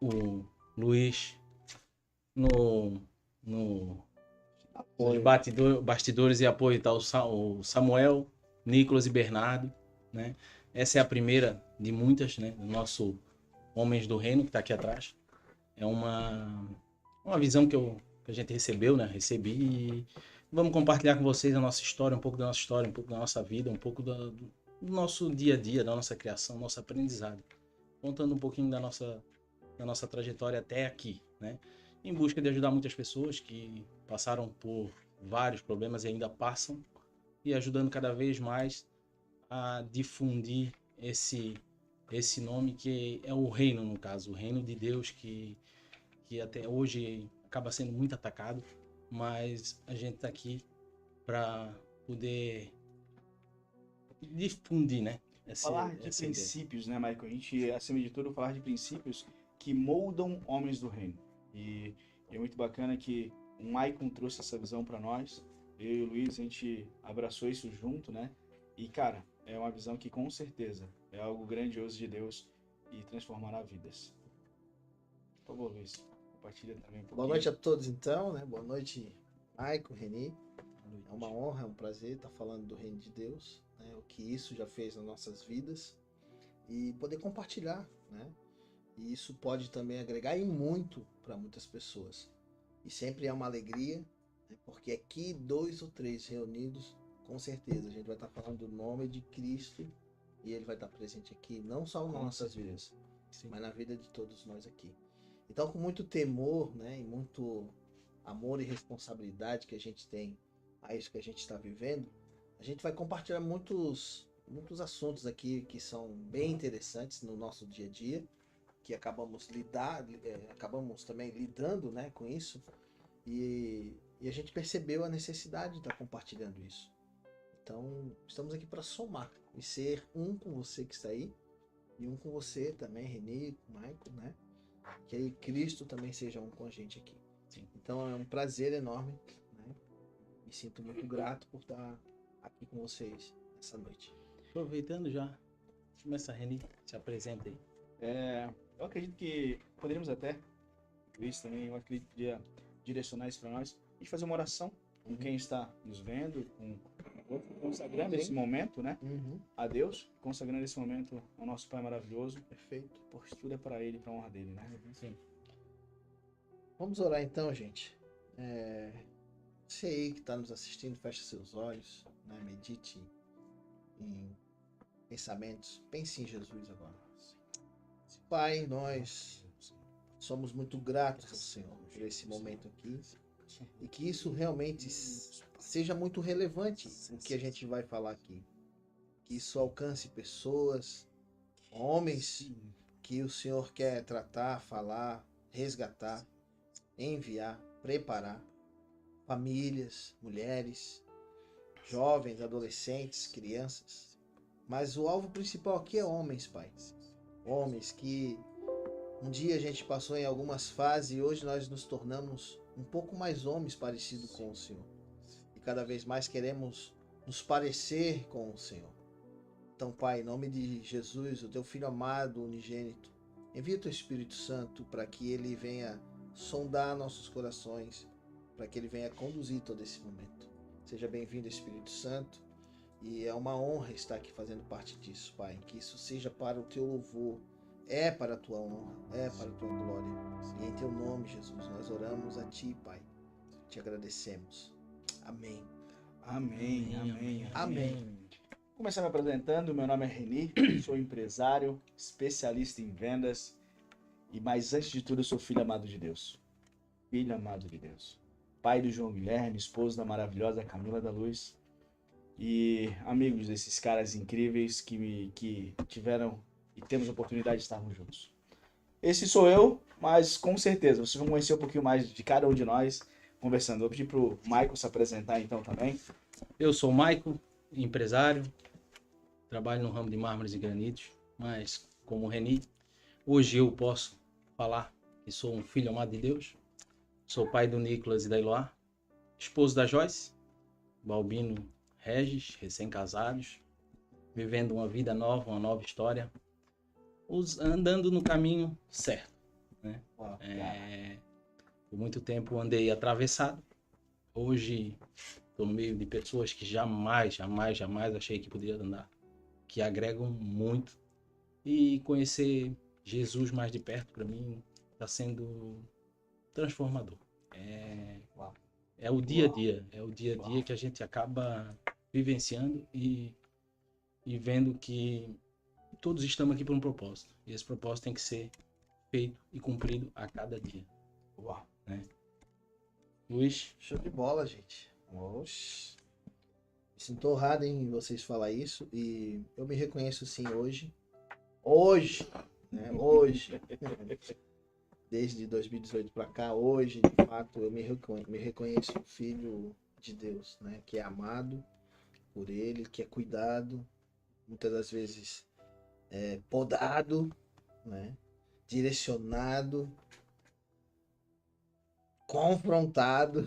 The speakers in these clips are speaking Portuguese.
o Luiz no Apoio. bastidores e apoio está o Samuel, Nicolas e Bernardo, né? Essa é a primeira de muitas, né? Do nosso Homens do Reino, que está aqui atrás. É uma visão que a gente recebeu, né? Recebi e vamos compartilhar com vocês a nossa história, um pouco da nossa história, um pouco da nossa vida, um pouco do nosso dia a dia, da nossa criação, nosso aprendizado. Contando um pouquinho da nossa trajetória até aqui, né? Em busca de ajudar muitas pessoas que passaram por vários problemas e ainda passam, e ajudando cada vez mais a difundir esse nome que é o reino, no caso, o reino de Deus, que até hoje acaba sendo muito atacado, mas a gente está aqui para poder difundir, né? Falar de essa ideia. princípios, né, Michael? A gente, acima de tudo, falar de princípios que moldam homens do reino. E é muito bacana que o Michael trouxe essa visão para nós. Eu e o Luiz, a gente abraçou isso junto, né? E, cara, é uma visão que com certeza é algo grandioso de Deus e transformará vidas. Por favor, Luiz, compartilha também um pouquinho. Boa noite a todos, então, né? Boa noite, Maicon, Reni. É uma honra, é um prazer estar falando do reino de Deus, né? O que isso já fez nas nossas vidas e poder compartilhar, né? E isso pode também agregar e muito para muitas pessoas. E sempre é uma alegria, né? Porque aqui 2 ou 3 reunidos, com certeza a gente vai estar falando do nome de Cristo e ele vai estar presente aqui, não só nas nossas vidas, mas na vida de todos nós aqui. Então, com muito temor, né, e muito amor e responsabilidade que a gente tem a isso que a gente está vivendo, a gente vai compartilhar muitos assuntos aqui que são bem interessantes no nosso dia a dia, que acabamos também lidando, né, com isso, e a gente percebeu a necessidade de estar compartilhando isso. Então, estamos aqui para somar e ser um com você que está aí, e um com você também, Reni, Michael, né? Que aí Cristo também seja um com a gente aqui. Sim. Então é um prazer enorme, né? Me sinto muito grato por estar aqui com vocês essa noite. Aproveitando já, começa a Reni, se apresenta aí. Eu acredito que poderíamos até, Luiz também, eu acredito que podia direcionar isso para nós, e fazer uma oração com quem está nos vendo, consagrando esse momento, né, a Deus, consagrando esse momento ao nosso Pai maravilhoso. Perfeito. Porque tudo é para Ele, para a honra dele, né? Sim. Vamos orar então, gente. Você aí que está nos assistindo, feche seus olhos, né? Medite em pensamentos. Pense em Jesus agora. Pai, nós somos muito gratos ao Senhor por esse momento aqui. E que isso realmente seja muito relevante o que a gente vai falar aqui. Que isso alcance pessoas, homens que o Senhor quer tratar, falar, resgatar, enviar, preparar. Famílias, mulheres, jovens, adolescentes, crianças. Mas o alvo principal aqui é homens, Pai. Homens que um dia a gente passou em algumas fases e hoje nós nos tornamos um pouco mais homens parecidos com o Senhor. E cada vez mais queremos nos parecer com o Senhor. Então, Pai, em nome de Jesus, o Teu Filho amado, unigênito, envia o Teu Espírito Santo para que Ele venha sondar nossos corações, para que Ele venha conduzir todo esse momento. Seja bem-vindo, Espírito Santo, e é uma honra estar aqui fazendo parte disso, Pai. Que isso seja para o Teu louvor, é para a Tua honra, é para a Tua glória. E em Teu nome, Jesus, nós oramos a Ti, Pai. Te agradecemos. Amém. Amém, amém, Amém. Vou começar me apresentando, meu nome é Reni, sou empresário, especialista em vendas, mas antes de tudo eu sou filho amado de Deus. Filho amado de Deus. Pai do João Guilherme, esposo da maravilhosa Camila da Luz e amigos desses caras incríveis que tiveram e temos a oportunidade de estarmos juntos. Esse sou eu, mas com certeza vocês vão conhecer um pouquinho mais de cada um de nós conversando. Vou pedir pro Michael se apresentar então também. Eu sou o Michael, empresário, trabalho no ramo de mármores e granitos, mas como Reni, hoje eu posso falar que sou um filho amado de Deus, sou pai do Nicolas e da Eloá, esposo da Joyce, Balbino Regis, recém-casados, vivendo uma vida nova, uma nova história, andando no caminho certo, Uau, cara. Por muito tempo andei atravessado. Hoje estou no meio de pessoas que jamais achei que poderia andar, que agregam muito. E conhecer Jesus mais de perto, para mim, está sendo transformador. Uau. É o dia a dia, é o dia a dia que a gente acaba vivenciando e vendo que todos estamos aqui por um propósito. E esse propósito tem que ser feito e cumprido a cada dia. Uau. Né? Luiz? Show de bola, gente. Oxi. Me sinto honrado em vocês falar isso e eu me reconheço sim hoje. Hoje, né? Hoje. Desde 2018 para cá, hoje, de fato, eu me reconheço filho de Deus, né? Que é amado por Ele, que é cuidado, muitas das vezes podado, né? Direcionado, confrontado,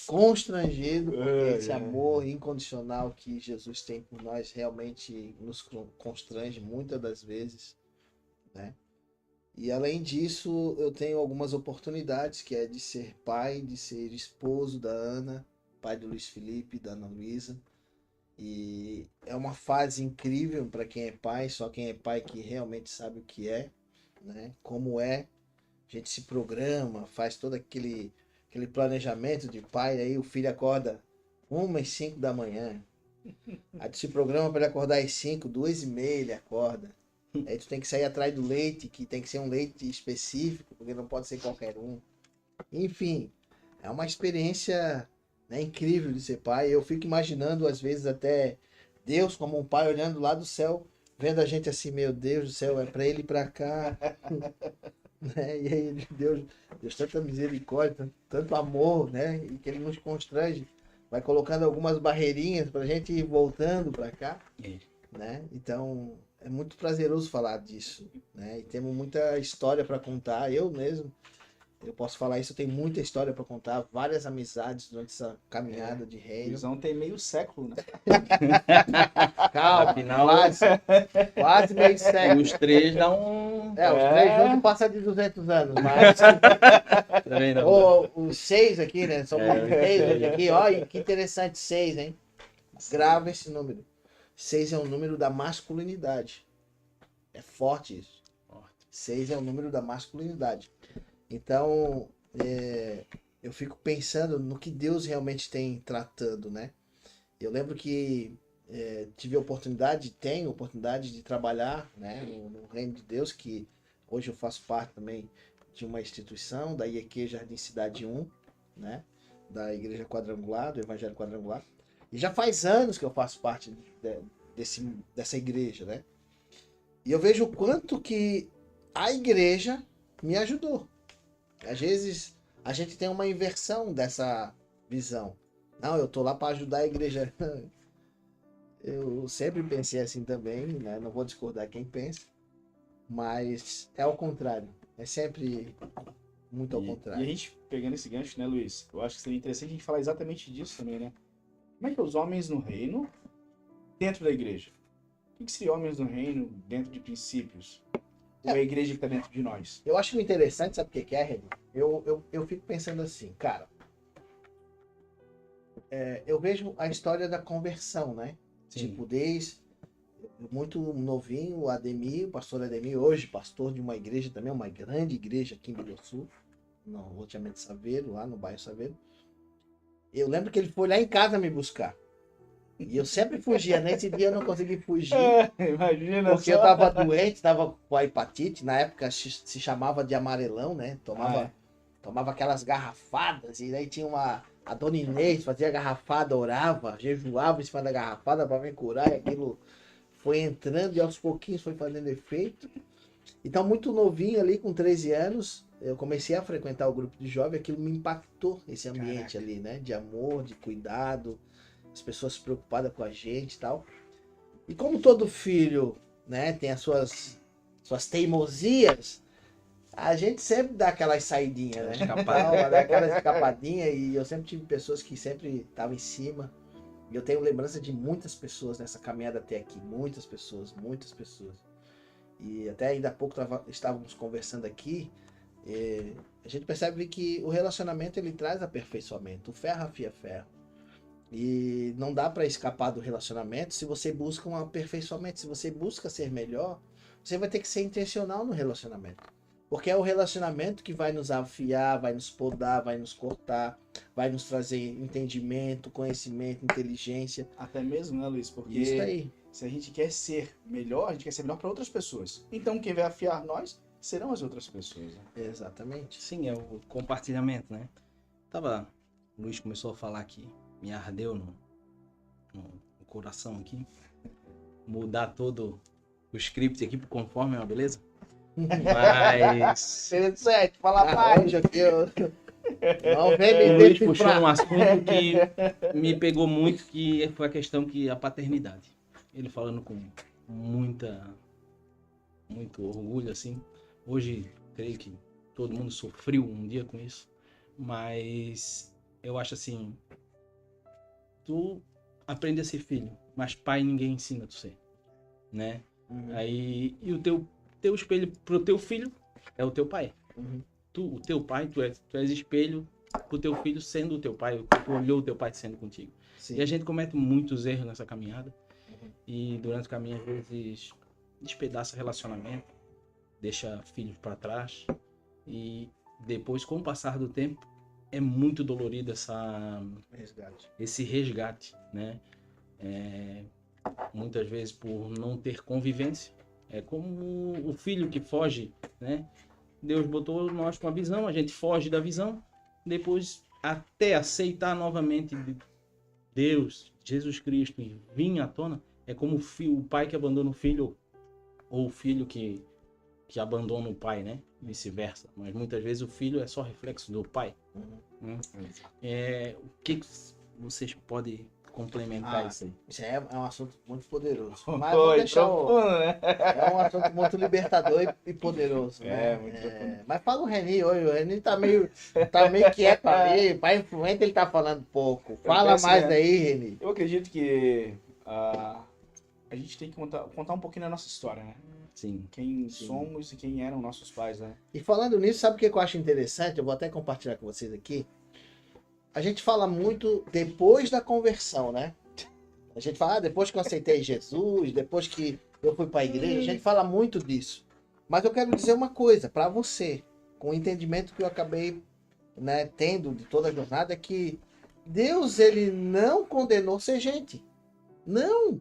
constrangido, porque esse amor incondicional que Jesus tem por nós realmente nos constrange muitas das vezes, né? E além disso, eu tenho algumas oportunidades, que é de ser pai, de ser esposo da Ana, pai do Luiz Felipe, da Ana Luísa. E é uma fase incrível para quem é pai, só quem é pai que realmente sabe o que é, né? Como é. A gente se programa, faz todo aquele planejamento de pai, aí o filho acorda 1h05 da manhã. Aí tu se programa para ele acordar às 5, 2h30 ele acorda. Aí tu tem que sair atrás do leite, que tem que ser um leite específico, porque não pode ser qualquer um. Enfim, é uma experiência, né, incrível de ser pai. Eu fico imaginando, às vezes, até Deus como um pai olhando lá do céu, vendo a gente assim, meu Deus do céu, é para ele ir para cá. Né? E aí Deus tanta misericórdia, tanto amor, né? E que ele nos constrange, vai colocando algumas barreirinhas pra gente ir voltando para cá, né? Então é muito prazeroso falar disso, né? E temos muita história para contar. Eu mesmo, eu posso falar isso, eu tenho muita história para contar, várias amizades durante essa caminhada de O reino. Luizão tem meio século, né? Calma, Afinal, quase meio século. os três dá um... Os três juntos passam de 200 anos, mas Também não. os 6 aqui, né? Somos 6 hoje aqui. Olha que interessante, 6, hein? Grava esse número. 6 é o número da masculinidade. É forte isso. 6 é o número da masculinidade. Então, eu fico pensando no que Deus realmente tem tratando, né? Eu lembro que tive a oportunidade, tenho a oportunidade de trabalhar, né, no Reino de Deus, que hoje eu faço parte também de uma instituição, da IEQ Jardim Cidade 1, né, da Igreja Quadrangular, do Evangelho Quadrangular. E já faz anos que eu faço parte dessa igreja, né? E eu vejo o quanto que a igreja me ajudou. Às vezes a gente tem uma inversão dessa visão. Não, eu tô lá para ajudar a igreja. Eu sempre pensei assim também, né? Não vou discordar quem pensa, mas é ao contrário. É sempre muito ao E a contrário. gente, pegando esse gancho, né, Luiz? Eu acho que seria interessante a gente falar exatamente disso também, né? Como é que os homens no reino, dentro da igreja? O que seria homens no reino dentro de princípios? Ou é a igreja que está dentro de nós? Eu acho interessante, sabe o que é, Reni? Eu fico pensando assim, cara. Eu vejo a história da conversão, né? Sim. Tipo, desde muito novinho, o Ademir, o pastor Ademir, hoje pastor de uma igreja também, uma grande igreja aqui em Belo Sul, no loteamento Saveiro, lá no bairro Saveiro. Eu lembro que ele foi lá em casa me buscar. E eu sempre fugia. Nesse dia eu não consegui fugir. Imagina Porque só. eu tava doente, tava com a hepatite. Na época se chamava de amarelão, né? Tomava aquelas garrafadas. E aí tinha a dona Inês, fazia garrafada, orava, jejuava em cima da garrafada para me curar. E aquilo foi entrando e aos pouquinhos foi fazendo efeito. Então, muito novinho ali, com 13 anos, eu comecei a frequentar o grupo de jovens. Aquilo me impactou, esse ambiente ali, né? De amor, de cuidado, as pessoas preocupadas com a gente e tal. E como todo filho, né, tem as suas teimosias, a gente sempre dá aquelas saidinhas, né? Dá aquelas escapadinhas, e eu sempre tive pessoas que sempre estavam em cima. E eu tenho lembrança de muitas pessoas nessa caminhada até aqui, muitas pessoas. E até ainda há pouco estávamos conversando aqui, a gente percebe que o relacionamento ele traz aperfeiçoamento, o ferro afia ferro. E não dá para escapar do relacionamento se você busca um aperfeiçoamento, se você busca ser melhor, você vai ter que ser intencional no relacionamento. Porque é o relacionamento que vai nos afiar, vai nos podar, vai nos cortar, vai nos trazer entendimento, conhecimento, inteligência. Até mesmo, né, Luiz? Porque Isso aí. se a gente quer ser melhor, a gente quer ser melhor para outras pessoas. Então quem vai afiar nós serão as outras pessoas. Né? Exatamente. Sim, é o compartilhamento, né? O Luiz começou a falar que me ardeu no coração aqui. Mudar todo o script aqui conforme, ó, beleza? Mas Interessante, fala Ah, mais. hoje aqui eu... Não vem me o Luiz decifrar. puxou um assunto que me pegou muito, que foi a questão que a paternidade. Ele falando com muito orgulho, assim. Hoje, creio que todo mundo sofreu um dia com isso, mas eu acho assim, tu aprende a ser filho, mas pai ninguém ensina tu ser, né? Aí, e o teu espelho pro teu filho é o teu pai. O teu pai, tu és espelho pro teu filho sendo o teu pai, tu olhou o teu pai sendo contigo. Sim. E a gente comete muitos erros nessa caminhada. E durante o caminho, às vezes, despedaça relacionamento, deixa filhos para trás. E depois, com o passar do tempo, é muito dolorido esse resgate, né? Muitas vezes por não ter convivência. É como o filho que foge, né? Deus botou nós com a visão, a gente foge da visão, depois até aceitar novamente Deus, Jesus Cristo e vir à tona, é como o pai que abandona o filho, ou o filho que abandona o pai, né? Vice-versa. Mas muitas vezes o filho é só reflexo do pai. O que vocês podem complementar isso aí? Isso é um assunto muito poderoso. Mas vou deixar né? é um assunto muito libertador e poderoso, né? Muito profundo. Mas fala o Reni hoje. O Reni tá meio quieto ali. Pai influente, ele tá falando pouco. Fala penso, mais né? aí, Reni. Eu acredito que a gente tem que contar um pouquinho da nossa história, né? Sim. Quem somos e quem eram nossos pais, né? E falando nisso, sabe o que eu acho interessante? Eu vou até compartilhar com vocês aqui. A gente fala muito depois da conversão, né? A gente fala, depois que eu aceitei Jesus, depois que eu fui para a igreja, a gente fala muito disso. Mas eu quero dizer uma coisa para você, com o entendimento que eu acabei, né, tendo de toda a jornada, é que Deus, ele não condenou ser gente. Não!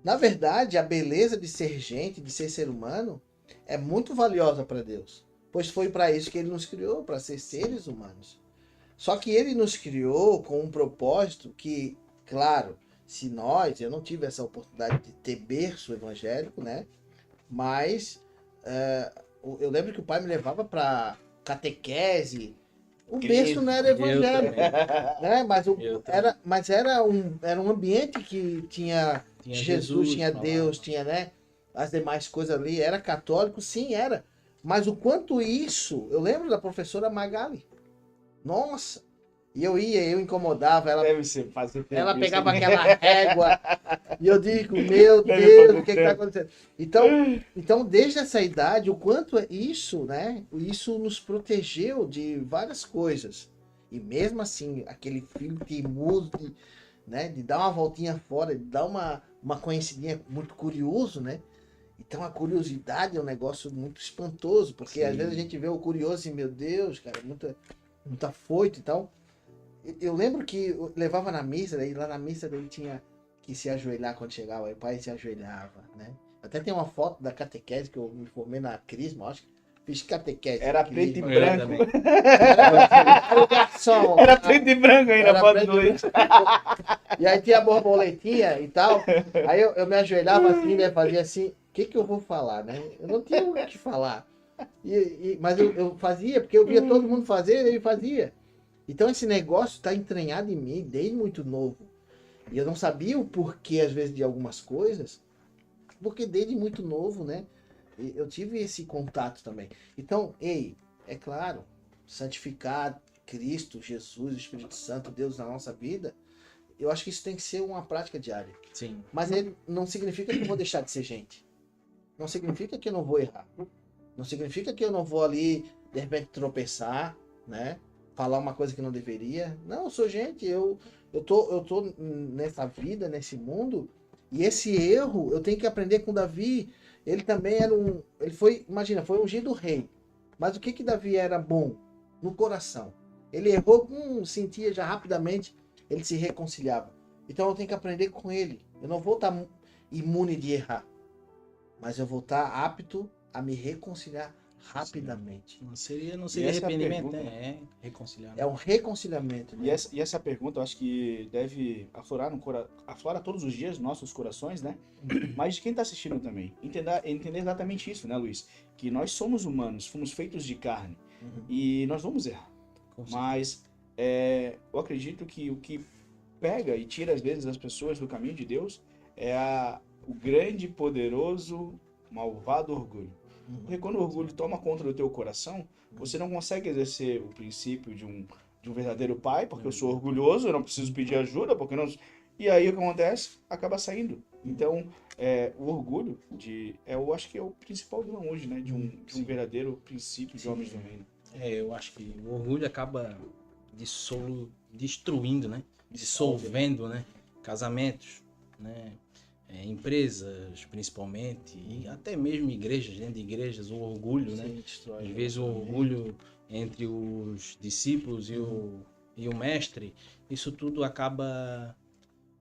Na verdade, a beleza de ser gente, de ser humano, é muito valiosa para Deus. Pois foi para isso que ele nos criou, para ser seres humanos. Só que ele nos criou com um propósito que, claro, eu não tive essa oportunidade de ter berço evangélico, né? Mas eu lembro que o pai me levava para catequese. O berço não era evangélico, né? Mas era um ambiente que tinha Jesus, tinha Deus, tinha, né, as demais coisas ali. Era católico, sim, era. Mas o quanto isso, eu lembro da professora Magali. Nossa! E eu incomodava ela. Deve ser fazer ela pegava aquela régua e eu digo, meu Deus, o que está acontecendo? Então, desde essa idade, o quanto isso, né? Isso nos protegeu de várias coisas. E mesmo assim, aquele filho teimoso de dar uma voltinha fora, de dar uma conhecidinha, muito curioso, né? Então a curiosidade é um negócio muito espantoso, porque às vezes a gente vê o curioso e, meu Deus, cara, muito afoito e tal. Eu lembro que eu levava na missa, daí lá na missa daí tinha que se ajoelhar quando chegava, aí o pai se ajoelhava, né? Até tem uma foto da catequese que eu me formei na Crisma, acho que fiz catequese. Era preto e Eu branco. também. Era o garçom. Era preto e branco ainda, Era pode preto e doer. E aí tinha a borboletinha e tal. Aí eu me ajoelhava assim, né? Fazia assim, o que eu vou falar, né? Eu não tinha o que falar. Mas eu fazia, porque eu via todo mundo fazer e fazia. Então esse negócio está entranhado em mim desde muito novo. E eu não sabia o porquê, às vezes, de algumas coisas, porque desde muito novo, né? Eu tive esse contato também. Então, é claro, santificar Cristo, Jesus, o Espírito Santo, Deus na nossa vida, eu acho que isso tem que ser uma prática diária. Sim. Mas ele não significa que eu vou deixar de ser gente. não significa que eu não vou errar. Não significa que eu não vou ali, de repente, tropeçar, né? Falar uma coisa que não deveria. Não, eu sou gente, eu tô nessa vida, nesse mundo, e esse erro eu tenho que aprender com Davi. Ele também era ele foi, imagina, foi ungido rei. Mas o que Davi era bom? No coração. Ele errou, sentia já rapidamente, ele se reconciliava. Então eu tenho que aprender com ele. Eu não vou estar imune de errar, mas eu vou estar apto a me reconciliar rapidamente. Não seria essa é a arrependimento, pergunta. né? É reconciliar. É um reconciliamento. E essa pergunta eu acho que deve aflorar todos os dias nossos corações, né? Mas de quem está assistindo também. Entender exatamente isso, né, Luiz? Que nós somos humanos, fomos feitos de carne. E nós vamos errar. Mas eu acredito que o que pega e tira às vezes as pessoas do caminho de Deus é o grande, poderoso, malvado orgulho. Porque quando o orgulho toma conta do teu coração, você não consegue exercer o princípio de um verdadeiro pai, porque eu sou orgulhoso, eu não preciso pedir ajuda, porque não... E aí o que acontece? Acaba saindo. Então, o orgulho eu acho que é o principal vilão hoje, né? De um verdadeiro princípio de homens do reino. Eu acho que o orgulho acaba destruindo, né? Dissolvendo, né? Casamentos, né? Empresas, principalmente, e até mesmo igrejas, dentro de igrejas, o orgulho, né? Às vezes o orgulho entre os discípulos e o mestre, isso tudo acaba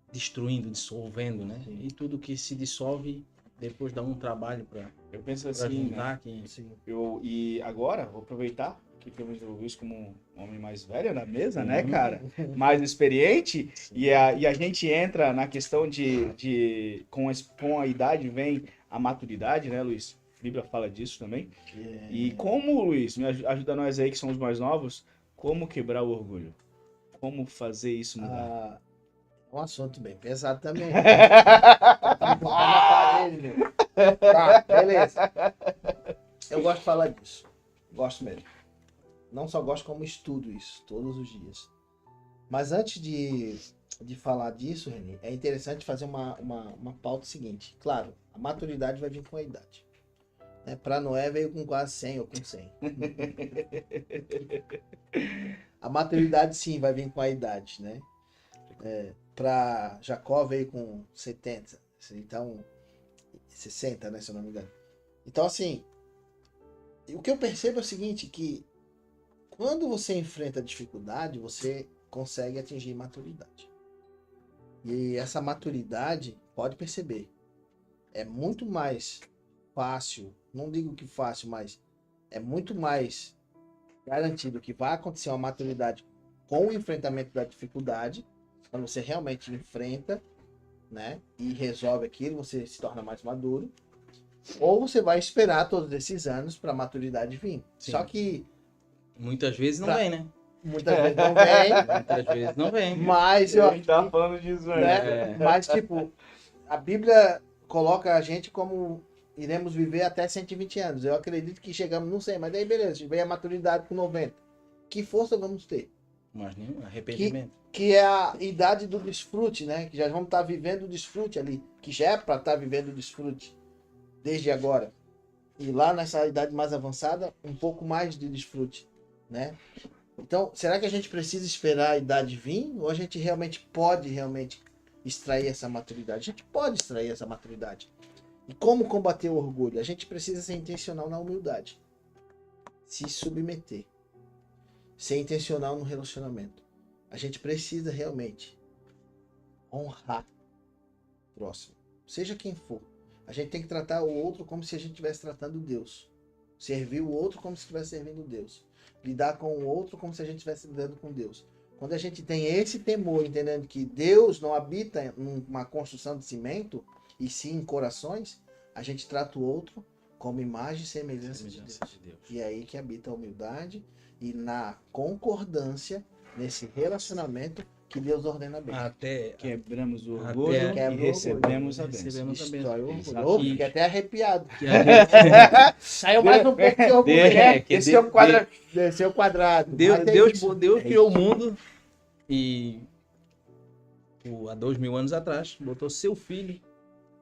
destruindo, dissolvendo, né? Sim. E tudo que se dissolve, depois dá um trabalho para Eu penso assim, juntar. né? E agora, vou aproveitar que temos o Luiz como um homem mais velho na mesa, né, cara? Mais experiente. E a gente entra na questão com a idade vem a maturidade, né, Luiz? A Bíblia fala disso também. E como, Luiz, ajuda nós aí que somos mais novos, como quebrar o orgulho? Como fazer isso mudar? É um assunto bem pesado também. Tá botando na parede, meu. Tá, beleza. Eu gosto de falar disso. Gosto mesmo. Não só gosto, como estudo isso todos os dias. Mas antes de falar disso, Reni, é interessante fazer uma pauta seguinte. Claro, a maturidade vai vir com a idade. Né? Para Noé veio com quase 100 ou com 100. A maturidade sim vai vir com a idade, né? Para Jacó veio com 70. Então, 60, né, se eu não me engano. Então, assim, o que eu percebo é o seguinte, que quando você enfrenta dificuldade, você consegue atingir maturidade. E essa maturidade, pode perceber, é muito mais fácil, não digo que fácil, mas é muito mais garantido que vai acontecer uma maturidade com o enfrentamento da dificuldade, quando você realmente enfrenta, né, e resolve aquilo, você se torna mais maduro, ou você vai esperar todos esses anos para a maturidade vir. Sim. Só que muitas vezes não vem, né? muitas vezes não vem, Muitas vezes não vem. mas A gente tava falando disso, né? Mas, tipo, a Bíblia coloca a gente como iremos viver até 120 anos. Eu acredito que chegamos, não sei, mas daí beleza, vem a maturidade com 90. Que força vamos ter? Mas nenhum arrependimento. Que é a idade do desfrute, né? Que já vamos estar vivendo o desfrute ali. Que já é para estar vivendo o desfrute desde agora. E lá nessa idade mais avançada, um pouco mais de desfrute, né? Então, será que a gente precisa esperar a idade vir? Ou a gente pode extrair essa maturidade? A gente pode extrair essa maturidade. E como combater o orgulho? A gente precisa ser intencional na humildade. Se submeter. Ser intencional no relacionamento. A gente precisa realmente honrar o próximo. Seja quem for. A gente tem que tratar o outro como se a gente estivesse tratando Deus. Servir o outro como se estivesse servindo Deus. Lidar com o outro como se a gente estivesse lidando com Deus. Quando a gente tem esse temor, entendendo que Deus não habita numa construção de cimento, e sim em corações, a gente trata o outro como imagem e semelhança de Deus. E é aí que habita a humildade e na concordância, nesse relacionamento que Deus ordena bem. Até Quebramos o orgulho e recebemos a bênção. Destrói o Exato. orgulho. Fiquei até arrepiado. Que a gente- Saiu mais um pouco de orgulho, né? Desceu o quadrado. Mas é isso. Deus criou o mundo e há 2000 anos atrás botou seu filho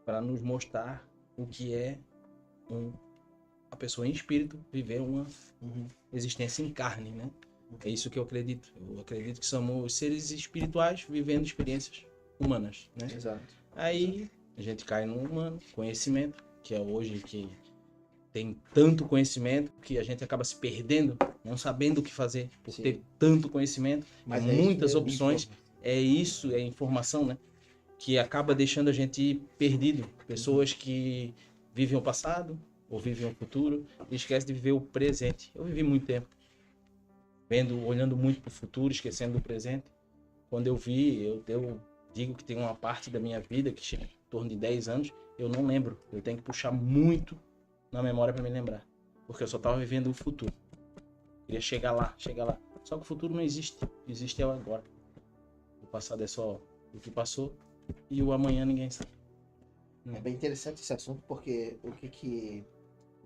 para nos mostrar o que é a pessoa em espírito viver uma Uhum. existência em carne, né? É isso que eu acredito. Eu acredito que somos seres espirituais vivendo experiências humanas, né? Exato. Aí a gente cai no humano, conhecimento, que é hoje que tem tanto conhecimento que a gente acaba se perdendo, não sabendo o que fazer por Sim. ter tanto conhecimento, Mas há é isso muitas mesmo, opções. É isso, é informação, né? Que acaba deixando a gente perdido. Pessoas que vivem o passado ou vivem o futuro e esquecem de viver o presente. Eu vivi muito tempo olhando muito para o futuro, esquecendo do presente. Quando eu vi, eu digo que tem uma parte da minha vida que chega em torno de 10 anos, eu não lembro. Eu tenho que puxar muito na memória para me lembrar, porque eu só estava vivendo o futuro. Queria chegar lá. Só que o futuro não existe, existe é o agora. O passado é só o que passou e o amanhã ninguém sabe. É bem interessante esse assunto, porque o que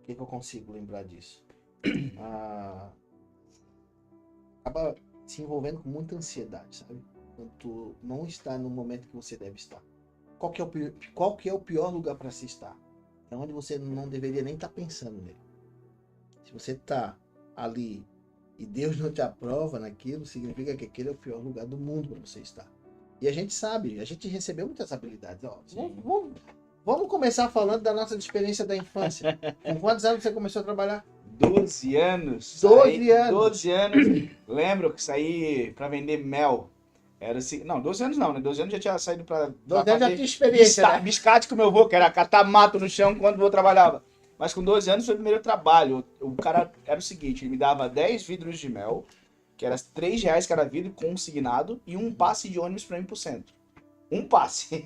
eu consigo lembrar disso? Acaba se envolvendo com muita ansiedade, sabe? Quando tu não está no momento que você deve estar. Qual que é o pior lugar para se estar? É onde você não deveria nem estar pensando nele. Se você está ali e Deus não te aprova naquilo, significa que aquele é o pior lugar do mundo para você estar. E a gente sabe, a gente recebeu muitas habilidades. Ó, vamos começar falando da nossa experiência da infância. Com quantos anos você começou a trabalhar? 12 anos. 12 anos. 12 anos. Lembro que saí pra vender mel. Era assim, não, 12 anos não, né? 12 anos já tinha saído pra 12 anos já fazer tinha experiência, né? biscate com meu avô, que era catar mato no chão quando o avô trabalhava. Mas com 12 anos foi o primeiro trabalho. O cara era o seguinte, ele me dava 10 vidros de mel, que era R$3 cada vidro, consignado, e um passe de ônibus pra mim pro centro. Um passe.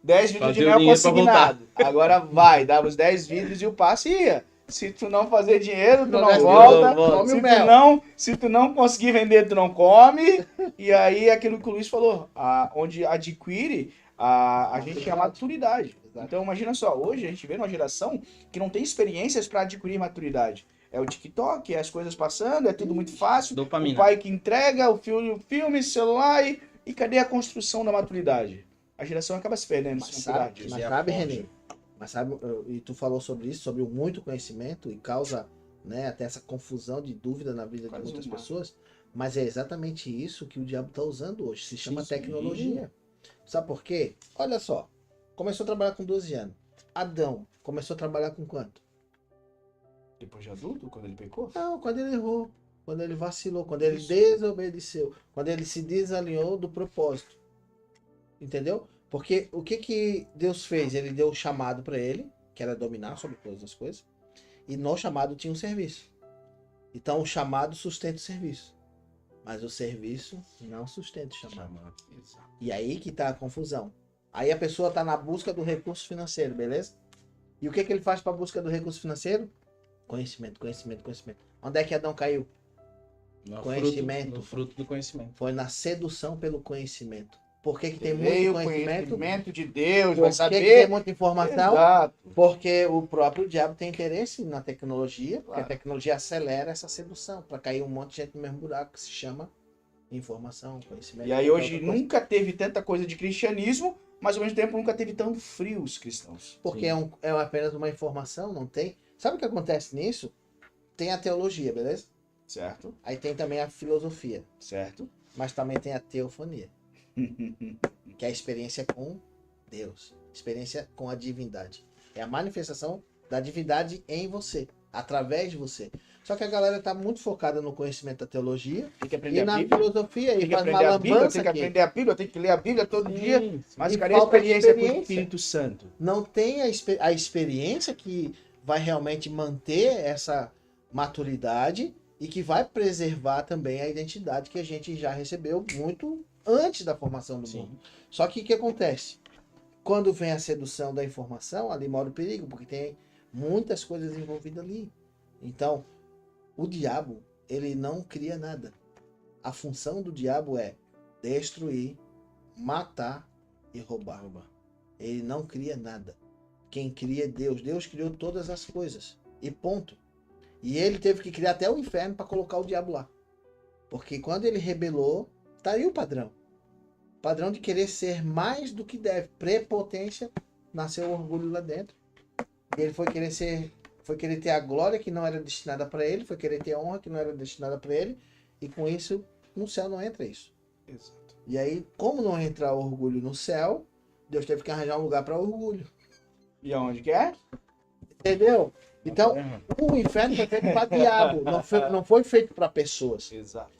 10 vidros de Fazer o mel dinheiro pra consignado. Agora vai, dava os 10 vidros e o passe ia. Se tu não fazer dinheiro, tu não der volta. dinheiro, come Se o mel. se tu não conseguir vender, tu não come. E aí, aquilo que o Luiz falou, onde adquire, a gente chama maturidade. Exato. Então, imagina só, hoje a gente vê uma geração que não tem experiências para adquirir maturidade. É o TikTok, é as coisas passando, é tudo muito fácil. Dopamina. O pai que entrega, o filme, celular, e cadê a construção da maturidade? A geração acaba se perdendo. Mas se não cuidar disso. sabe, Renê? Mas sabe, e tu falou sobre isso, sobre o muito conhecimento, e causa, né, até essa confusão de dúvida na vida de Quase muitas uma. pessoas. Mas é exatamente isso que o diabo está usando hoje. Se chama Sim. tecnologia. Sabe por quê? Olha só. Começou a trabalhar com 12 anos. Adão começou a trabalhar com quanto? Depois de adulto, quando ele pecou? Não, quando ele errou. Quando ele vacilou. Quando ele desobedeceu. Quando ele se desalinhou do propósito. Entendeu? Porque o que Deus fez? Ele deu o chamado para ele, que era dominar sobre todas as coisas. E no chamado tinha um serviço. Então o chamado sustenta o serviço. Mas o serviço não sustenta o chamado. E aí que tá a confusão. Aí a pessoa tá na busca do recurso financeiro, beleza? E o que ele faz para a busca do recurso financeiro? Conhecimento. Onde é que Adão caiu? Conhecimento. No fruto do conhecimento. Foi na sedução pelo conhecimento. Por que tem Veio muito conhecimento de Deus, Por vai que saber. tem muita informação? Exato. Porque o próprio diabo tem interesse na tecnologia, porque Claro. a tecnologia acelera essa sedução, para cair um monte de gente no mesmo buraco, que se chama informação, conhecimento. E aí hoje outra coisa. nunca teve tanta coisa de cristianismo, mas ao mesmo tempo nunca teve tão frio os cristãos. Porque é apenas uma informação, não tem. Sabe o que acontece nisso? Tem a teologia, beleza? Certo? Aí tem também a filosofia, Certo? mas também tem a teofonia, que é a experiência com Deus, experiência com a divindade. É a manifestação da divindade em você, através de você. Só que a galera tá muito focada no conhecimento da teologia Tem que aprender e a na Bíblia. filosofia e Tem que faz aprender a Bíblia, malambança tem que aqui. aprender a Bíblia, tem que ler a Bíblia todo dia. Mas E cadê a falta experiência com o experiência. Espírito Santo? Não tem a experiência que vai realmente manter essa maturidade e que vai preservar também a identidade que a gente já recebeu muito antes da formação do mundo. Só que o que acontece? Quando vem a sedução da informação, ali mora o perigo, porque tem muitas coisas envolvidas ali. Então, o diabo, ele não cria nada. A função do diabo é destruir, matar e roubar. Ele não cria nada. Quem cria é Deus. Deus criou todas as coisas. E ponto. E ele teve que criar até o inferno para colocar o diabo lá. Porque quando ele rebelou, tá aí o padrão. O padrão de querer ser mais do que deve. Prepotência, nasceu orgulho lá dentro. E ele foi querer ter a glória que não era destinada para ele, foi querer ter a honra que não era destinada para ele, e com isso, no céu não entra isso. Exato. E aí, como não entra orgulho no céu, Deus teve que arranjar um lugar para orgulho. E aonde que é? Entendeu? Então, o inferno foi feito para diabo, não foi feito para pessoas. Exato.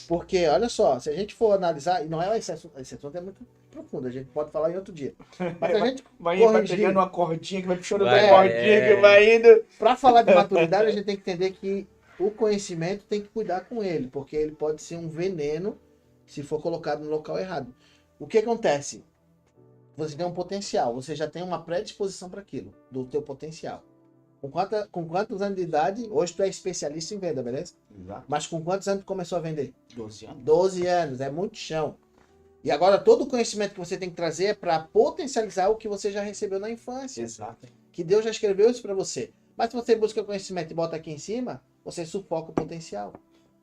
Porque, olha só, se a gente for analisar, e não é esse assunto é muito profundo, a gente pode falar em outro dia. Mas a gente Vai corrigir, pegando uma cordinha, que vai puxando Vai, uma cordinha, que vai indo. para falar de maturidade, a gente tem que entender que o conhecimento tem que cuidar com ele, porque ele pode ser um veneno se for colocado no local errado. O que acontece? Você tem um potencial, você já tem uma predisposição para aquilo, do teu potencial. Com quantos anos de idade, hoje tu é especialista em venda, beleza? Exato. Mas com quantos anos tu começou a vender? 12 anos. 12 anos, é muito chão. E agora todo o conhecimento que você tem que trazer é para potencializar o que você já recebeu na infância. Exato. Que Deus já escreveu isso para você. Mas se você busca conhecimento e bota aqui em cima, você sufoca o potencial.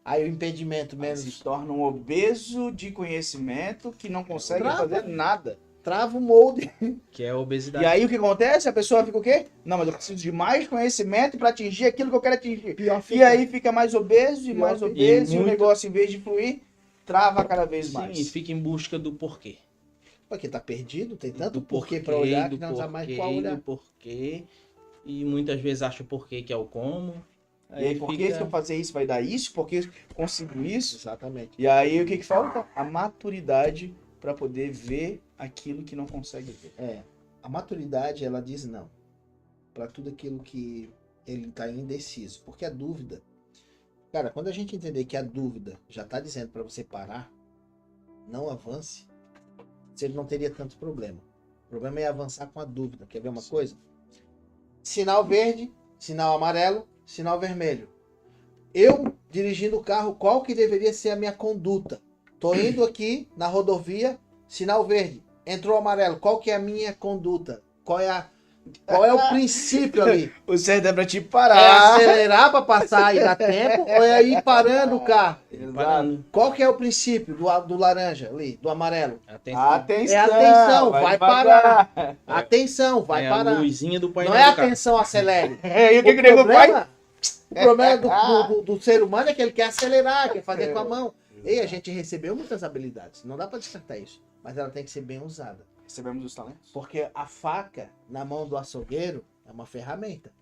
Aí o impedimento Mas menos se torna um obeso de conhecimento que não consegue Trava. fazer nada. trava o molde. Que é a obesidade. E aí o que acontece? A pessoa fica o quê? Não, mas eu preciso de mais conhecimento para atingir aquilo que eu quero atingir. Pior E fica. aí fica mais obeso e Pior mais fica. obeso, e o muito- negócio, em vez de fluir, trava cada vez Sim, mais. e fica em busca do porquê. Porque tá perdido, tem tanto Do porquê para olhar que do não sabe mais porquê, qual olhar. do porquê. E muitas vezes acha o porquê que é o como. E aí, por que se eu fazer isso vai dar isso? Por que eu consigo isso? Exatamente. E aí, o que falta? A maturidade para poder ver aquilo que não consegue ver. É, a maturidade, ela diz não para tudo aquilo que ele tá indeciso. Porque a dúvida, cara, quando a gente entender que a dúvida já tá dizendo para você parar, não avance, você não teria tanto problema. O problema é avançar com a dúvida. Quer ver uma coisa? Sinal verde, sinal amarelo, sinal vermelho. Eu, dirigindo o carro, qual que deveria ser a minha conduta? Tô indo aqui na rodovia, sinal verde, entrou amarelo. Qual que é a minha conduta? Qual é o princípio ali? O certo é pra te É parar. acelerar para passar e dar tempo ou é ir parando o carro? Exato. Qual que é o princípio do laranja ali, do amarelo? Atenção. Atenção, É atenção, vai devagar. Atenção, vai é parar. a luzinha do painel Não é do carro. atenção, acelere. E o que o nego faz? O problema do ser humano é que ele quer acelerar, quer fazer com a mão. E a gente recebeu muitas habilidades, não dá para descartar isso, mas ela tem que ser bem usada. Recebemos os talentos. Porque a faca na mão do açougueiro é uma ferramenta,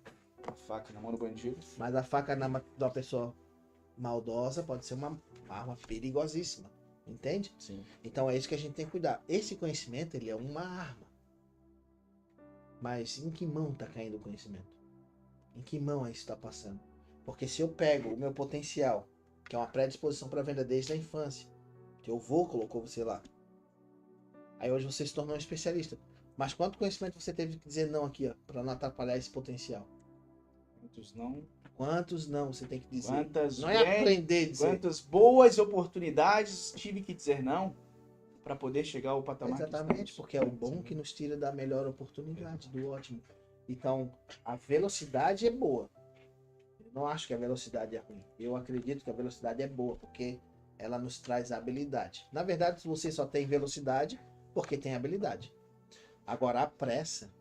A faca na mão do bandido. mas a faca na mão de uma pessoa maldosa pode ser uma arma perigosíssima, entende? Sim. Então é isso que a gente tem que cuidar. Esse conhecimento, ele é uma arma. Mas em que mão está caindo o conhecimento? Em que mão isso está passando? Porque se eu pego o meu potencial, que é uma predisposição para venda desde a infância, que o avô colocou você lá, aí hoje você se tornou um especialista. Mas quanto conhecimento você teve que dizer não aqui, ó, para não atrapalhar esse potencial? Quantos não? Quantos não você tem que dizer? Quantas Não é bem- aprender a dizer. Quantas boas oportunidades tive que dizer não para poder chegar ao patamar. que Exatamente, estamos. porque é o bom que nos tira da melhor oportunidade, do ótimo. Então, a velocidade é boa. Eu não acho que a velocidade é ruim. Eu acredito que a velocidade é boa, porque ela nos traz habilidade. Na verdade, você só tem velocidade porque tem habilidade. Agora, a pressa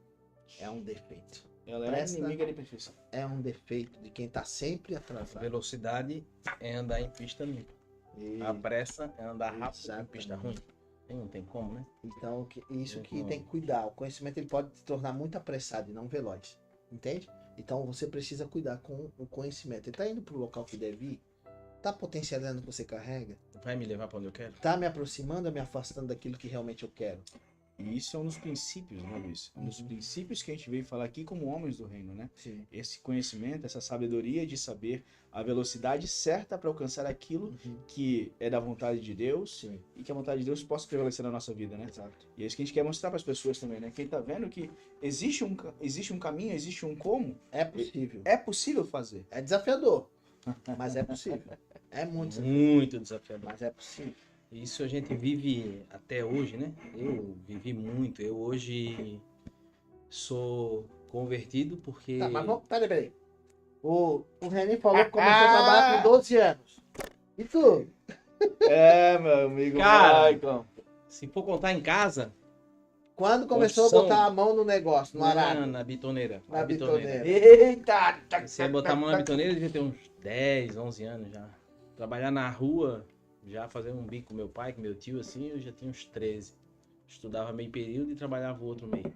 é um defeito. Ela é Presta- inimiga da perfeição. É um defeito de quem está sempre A atrasado. velocidade é andar em pista limpa. A pressa é andar rápido em Exatamente. pista ruim. Aí não tem como, né? Então, isso que Uhum. tem que cuidar. O conhecimento ele pode se tornar muito apressado e não veloz. Entende? Então, você precisa cuidar com o conhecimento. Ele está indo para o local que deve ir? Está potencializando o que você carrega? Vai me levar para onde eu quero? Está me aproximando ou me afastando daquilo que realmente eu quero? E isso é um dos princípios, né, Luiz? Um dos princípios que a gente veio falar aqui como homens do reino, né? Sim. Esse conhecimento, essa sabedoria de saber a velocidade certa para alcançar aquilo que é da vontade de Deus Sim. e que a vontade de Deus possa prevalecer na nossa vida, né? Exato. E é isso que a gente quer mostrar para as pessoas também, né? Quem tá vendo que existe um caminho, existe um como, É possível. é possível fazer. É desafiador, mas é possível. É muito desafiador, Muito desafiador. mas é possível. Isso a gente vive até hoje, né? Eu vivi muito. Eu hoje sou convertido porque... Tá, mas vamos... Peraí. O Renan falou que começou a trabalhar com 12 anos. E tu? É, meu amigo Cara, Michael. Se for contar em casa, Quando começou Profissão. a botar a mão no negócio, no arado? Na bitoneira. Na A bitoneira. Eita! Comecei a botar a mão na bitoneira, eu devia ter uns 10, 11 anos já. Trabalhar na rua, já fazer um bico com meu pai, com meu tio, assim, eu já tinha uns 13. Estudava meio período e trabalhava o outro meio.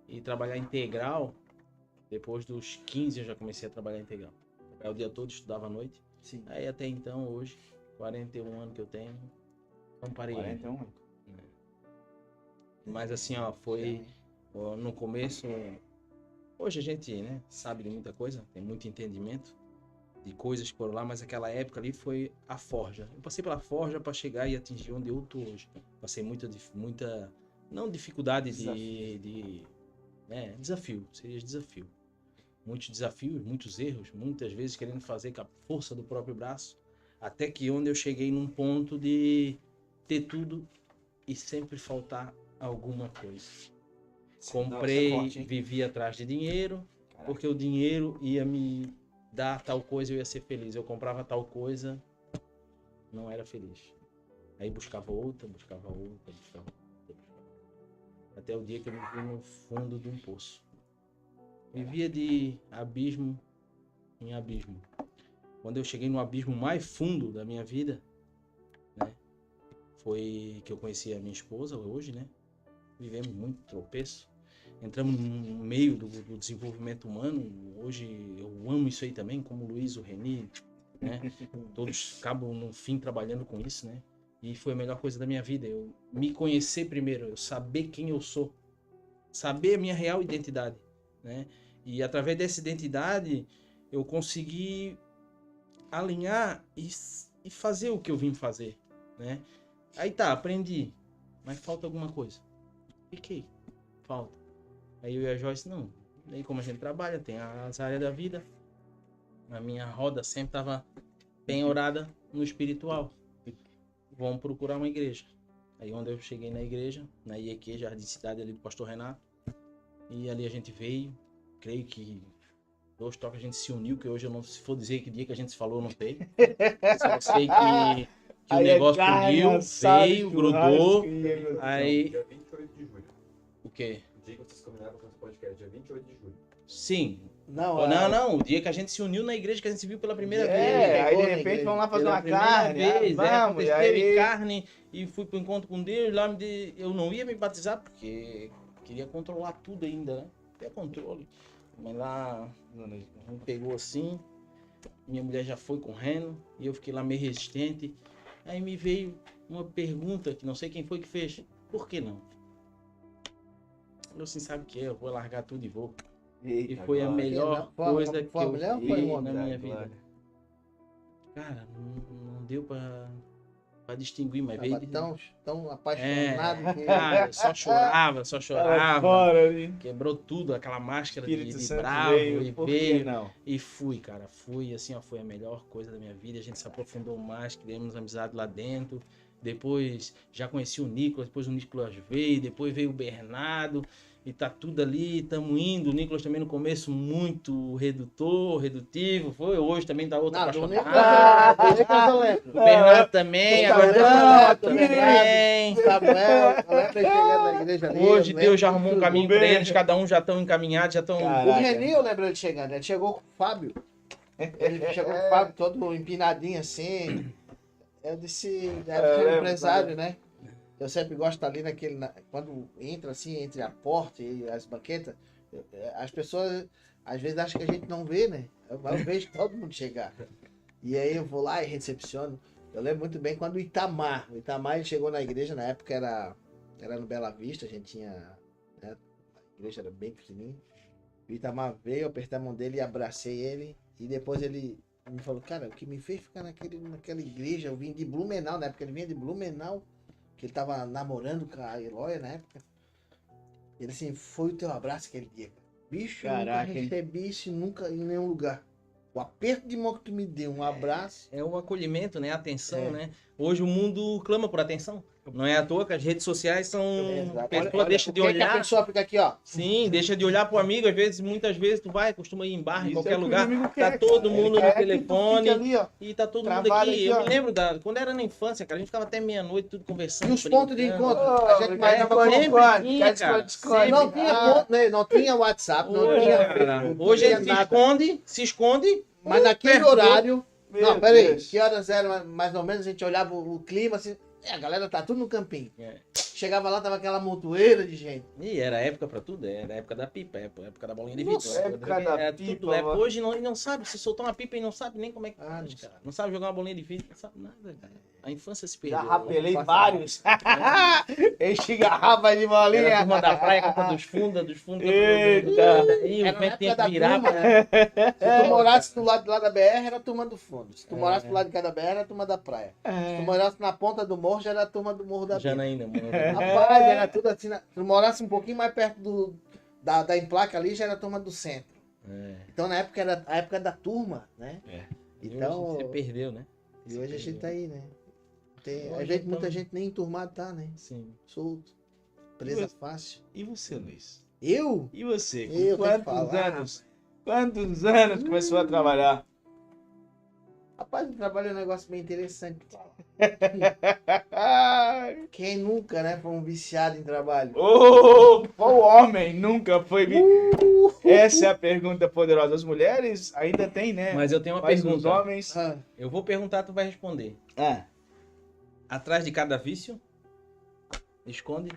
E trabalhar integral, depois dos 15 eu já comecei a trabalhar integral. Trabalhava o dia todo, estudava à noite. Sim. Aí até então, hoje, 41 anos que eu tenho, não parei ainda. 41. Mas assim, ó, foi ó, no começo. Hoje a gente, né, sabe de muita coisa, tem muito entendimento de coisas por lá, mas aquela época ali foi a forja. Eu passei pela forja para chegar e atingir onde eu tô hoje. Passei muita não dificuldade desafio, seria desafio. Muitos desafios, muitos erros, muitas vezes querendo fazer com a força do próprio braço, até que onde eu cheguei num ponto de ter tudo e sempre faltar alguma coisa. Comprei, forte, hein? vivi atrás de dinheiro, Caraca. porque o dinheiro ia me dar tal coisa, eu ia ser feliz. Eu comprava tal coisa, não era feliz. Aí buscava outra. Até o dia que eu me vi no fundo de um poço. Vivia de abismo em abismo. Quando eu cheguei no abismo mais fundo da minha vida, né, foi que eu conheci a minha esposa hoje, né? Vivemos muito tropeço. Entramos no meio do desenvolvimento humano. Hoje eu amo isso aí também, como o Luiz, o Reni, né? Todos acabam no fim trabalhando com isso, né? E foi a melhor coisa da minha vida. Eu me conhecer primeiro, eu saber quem eu sou, saber a minha real identidade, né? E através dessa identidade eu consegui alinhar e fazer o que eu vim fazer, né? Aí tá, aprendi, mas falta alguma coisa. Fiquei, falta. Aí eu e a Joyce, não. Aí como a gente trabalha, tem as áreas da vida. A minha roda sempre estava bem orada no espiritual. Vamos procurar uma igreja. Aí onde eu cheguei na igreja, na IEQ, Jardim Cidade, ali do Pastor Renato. E ali a gente veio, creio que 2 toques a gente se uniu, que hoje eu não, se for dizer que dia que a gente se falou, eu não sei. Só sei que o Aí negócio carne uniu, assada, veio, churrasco grudou. e- Aí, Dia 28 de julho. o quê? O dia que vocês combinaram com esse podcast, dia 28 de julho. Sim. Não, Não, o dia que a gente se uniu na igreja, que a gente se viu pela primeira vez. É, aí chegou de na repente igreja. vamos lá fazer Pela uma primeira carne. vez, Vamos, e aconteceu aí... e carne, e fui pro encontro com Deus, lá eu não ia me batizar, porque queria controlar tudo ainda, né? Até controle. Mas lá, me pegou assim, minha mulher já foi correndo, e eu fiquei lá meio resistente. Aí me veio uma pergunta, que não sei quem foi que fez, por que não? Eu assim, sabe o que é? Eu vou largar tudo e vou. Eita, E foi a glória. melhor Foi a coisa que eu mulher ou fiz foi um na homem? minha Eita, vida. glória. Cara, não deu pra distinguir, mas veio Tava de... tão apaixonado que... Cara, só Tava chorava. fora ali. Quebrou tudo, aquela máscara Espírito de Santo bravo veio, e por que veio. não? E fui, cara, fui, assim, ó, foi a melhor coisa da minha vida. A gente se aprofundou mais, criamos amizade lá dentro. Depois já conheci o Nicolas, depois o Nicolas veio, depois veio o Bernardo. E tá tudo ali, estamos indo. O Nicolas também no começo muito redutivo. Foi hoje também tá outro Não, do apaixonado. Nicolas eu lembro. O Bernardo também, Gustavo agora Bernardo, também. Samuel, eu lembro ele chegando na igreja ali. Hoje eu Deus já lembro arrumou um tudo. caminho para eles, cada um já estão encaminhados, já estão... Cara. O Reni, eu lembro ele chegando. Ele chegou com o Fábio. Ele chegou com o Fábio todo empinadinho assim. Eu disse, lembro, empresário, né? Eu sempre gosto de estar ali quando entra assim, entre a porta e as banquetas, as pessoas às vezes acham que a gente não vê, né? Eu vejo todo mundo chegar. E aí eu vou lá e recepciono. Eu lembro muito bem quando o Itamar ele chegou na igreja, na época era no Bela Vista, a gente tinha, né? A igreja era bem pequenininha. O Itamar veio, eu apertei a mão dele e abracei ele. E depois ele me falou, cara, o que me fez ficar naquela igreja, eu vim de Blumenau, na época ele vinha de Blumenau, que ele tava namorando com a Eloia na época. Ele assim, foi o teu abraço aquele dia. Bicho, Caraca, eu hein? nunca recebi isso nunca em nenhum lugar. O aperto de mão que tu me deu, um abraço. É o acolhimento, né? A atenção, É. né? Hoje o mundo clama por atenção. Não é à toa que as redes sociais são... Exato. A pessoa deixa de Por que que a olhar... pessoa fica aqui, ó? Sim, deixa de olhar pro amigo, às vezes, muitas vezes tu costuma ir em bar, em Isso qualquer é o que o lugar, inimigo tá quer, todo cara. mundo Ele no quer que tu telefone fique ali, ó, e tá todo mundo travado aqui. aqui, Eu ó. me lembro quando era na infância, cara, a gente ficava até meia-noite tudo conversando. E os pontos de brincando. encontro? Ô, A gente cara, marcava sempre com- tinha, cara, sempre. Não tinha ponto, né? Não tinha WhatsApp, não Hoje, tinha cara, Facebook, hoje não ele tinha se esconde, Mas naquele perto do horário. Meu Não, peraí. Deus. Que horas era mais ou menos? A gente olhava o clima assim. A galera tá tudo no campinho. É. Chegava lá, tava aquela montoeira de gente. E era época pra tudo, era época da pipa, época da bolinha de Nossa, vidro. época da era pipa, tudo, época. mano. Hoje não, ele não sabe, se soltar uma pipa e não sabe nem como é que Ah, faz, não cara. Não sabe jogar uma bolinha de vidro, não sabe nada, cara. A infância se Já perdeu. rapelei Passa vários. Enchi garrafa de bolinha. Era a turma da praia, conta dos fundos. Eita. E o Era na vento tinha época da que virar. turma, né? Se tu morasse do lado lá da BR, era a turma do fundo. Se tu morasse do lado de cada BR, era a turma da praia. Se tu morasse na ponta do morro, já era a turma do morro da Bia. Janaína, mano. Rapaz, era tudo assim. Se tu morasse um pouquinho mais perto da emplaca ali, já era a turma do centro. É. Então na época era a época da turma, né? É. Então, Hoje você perdeu, né? e hoje a gente tá aí, né? Hoje Às vezes muita tamo- gente nem enturmado tá, né? Sim. Solto. Presa fácil. E você, Luiz? Eu? E você? Com Eu tenho que quantos falar. anos? Quantos anos começou a trabalhar? Rapaz, o trabalho é um negócio bem interessante. Quem nunca, né, foi um viciado em trabalho? Qual homem nunca foi... Essa é a pergunta poderosa. As mulheres ainda tem, né? Mas eu tenho uma Mas os pergunta. homens... Ah, Eu vou perguntar, tu vai responder. Ah, Atrás de cada vício, esconde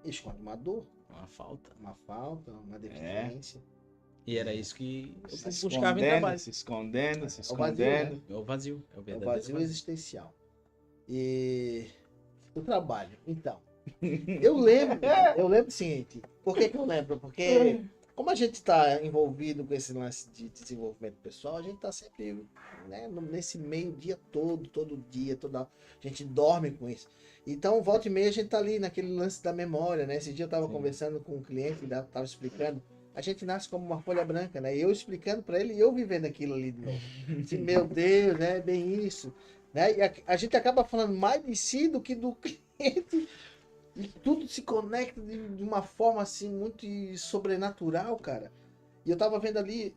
esconde uma dor, uma falta. uma falta, uma deficiência. E era isso que eu se buscava em escondendo, trabalho. se escondendo, se É o vazio, né? escondendo. É o vazio. É o É o verdadeiro vazio existencial. E o trabalho, então. Eu lembro o seguinte, por que eu lembro? Porque como a gente está envolvido com esse lance de desenvolvimento pessoal, a gente está sempre, né, nesse meio dia todo dia, toda hora. A gente dorme com isso. Então, volta e meia, a gente está ali naquele lance da memória, né? Esse dia eu estava Sim. conversando com um cliente, estava explicando. A gente nasce como uma folha branca, né? Eu explicando para ele e eu vivendo aquilo ali de novo. Assim, meu Deus, é bem isso. Né? E a gente acaba falando mais de si do que do cliente. E tudo se conecta de uma forma assim muito sobrenatural, cara. E eu tava vendo ali,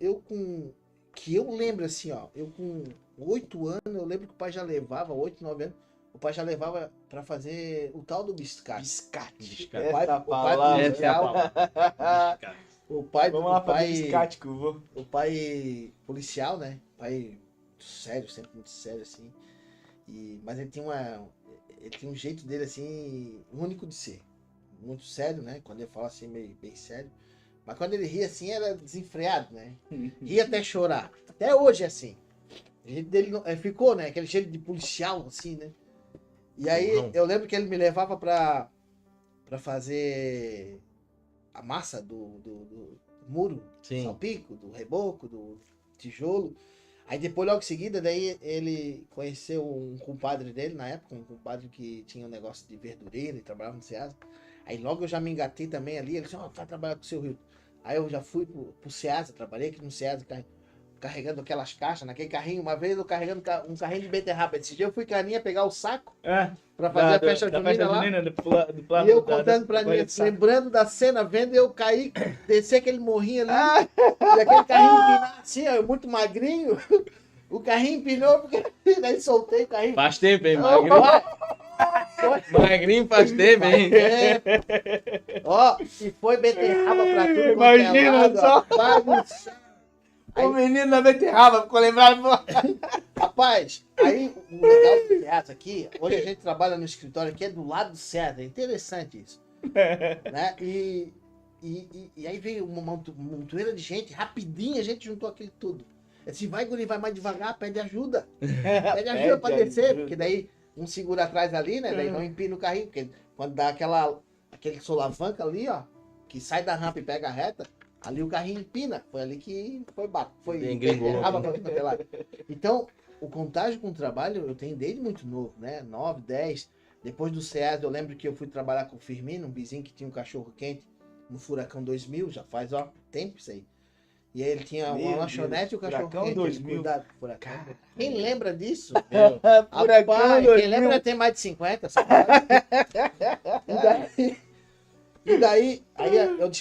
que eu lembro assim, ó, eu com 8 anos, eu lembro que o pai já levava, 8, 9 anos, o pai já levava pra fazer o tal do biscate. Biscate. Biscate. O pai- Essa o pai palavra. Essa é a palavra. O pai, Vamos lá o fazer pai, biscate que eu vou. o pai policial, né? Pai sério, sempre muito sério, assim. Mas ele tinha um jeito dele, assim, único de ser. Muito sério, né? Quando ele fala assim, meio bem sério. Mas quando ele ria, assim, era desenfreado, né? Ria até chorar. Até hoje é assim. O jeito dele ficou, né? Aquele jeito de policial, assim, né? E aí, Uhum. eu lembro que ele me levava pra fazer a massa do muro, Sim. salpico, do reboco, do tijolo. Aí depois, logo em seguida, daí ele conheceu um compadre dele na época, um compadre que tinha um negócio de verdureira e trabalhava no Ceasa. Aí logo eu já me engatei também ali, ele disse, ó, tá trabalhando com o seu Rio. Aí eu já fui pro Ceasa, trabalhei aqui no Ceasa, carregando aquelas caixas, naquele carrinho, uma vez eu carregando um carrinho de beterraba. Esse dia eu fui caninha pegar o saco pra fazer a festa junina lá. E eu contando pra mim, lembrando da cena, vendo eu cair, descer aquele morrinho ali, e aquele carrinho empinar assim, ó, eu muito magrinho, o carrinho empinou, porque daí soltei o carrinho. Faz tempo, hein, Ô, magrinho? vai. Magrinho faz tempo, hein? Ó, e foi beterraba pra tudo quanto Imagina é lado, só. ó, bagunçado. O menino da beterraba ficou lembrado. Rapaz, aí o legal do teatro aqui, hoje a gente trabalha no escritório aqui, é do lado do César, é interessante isso. Né? E aí veio uma montoeira de gente, rapidinho a gente juntou aquilo tudo. Assim, vai, guri, vai mais devagar, pede ajuda. Pede ajuda pra Pede descer, ajuda. porque daí um segura atrás ali, né? Daí não empina o carrinho, porque quando dá aquele solavanca ali, ó, que sai da rampa e pega a reta, ali o carrinho empina. Foi ali que foi Engringolou. errava pra tudo quanto é lado. Então, o contágio com o trabalho eu tenho desde muito novo, né? 9, 10. Depois do SEAS, eu lembro que eu fui trabalhar com o Firmino, um vizinho que tinha um cachorro quente no Furacão 2000, já faz, ó, tempo isso aí. E aí ele tinha Meu uma lanchonete e o Deus, cachorro Furacão quente. 2000. Cuidado, furacão. Quem lembra disso? Furacão Rapaz, 2000. quem lembra tem mais de 50, sabe? E daí aí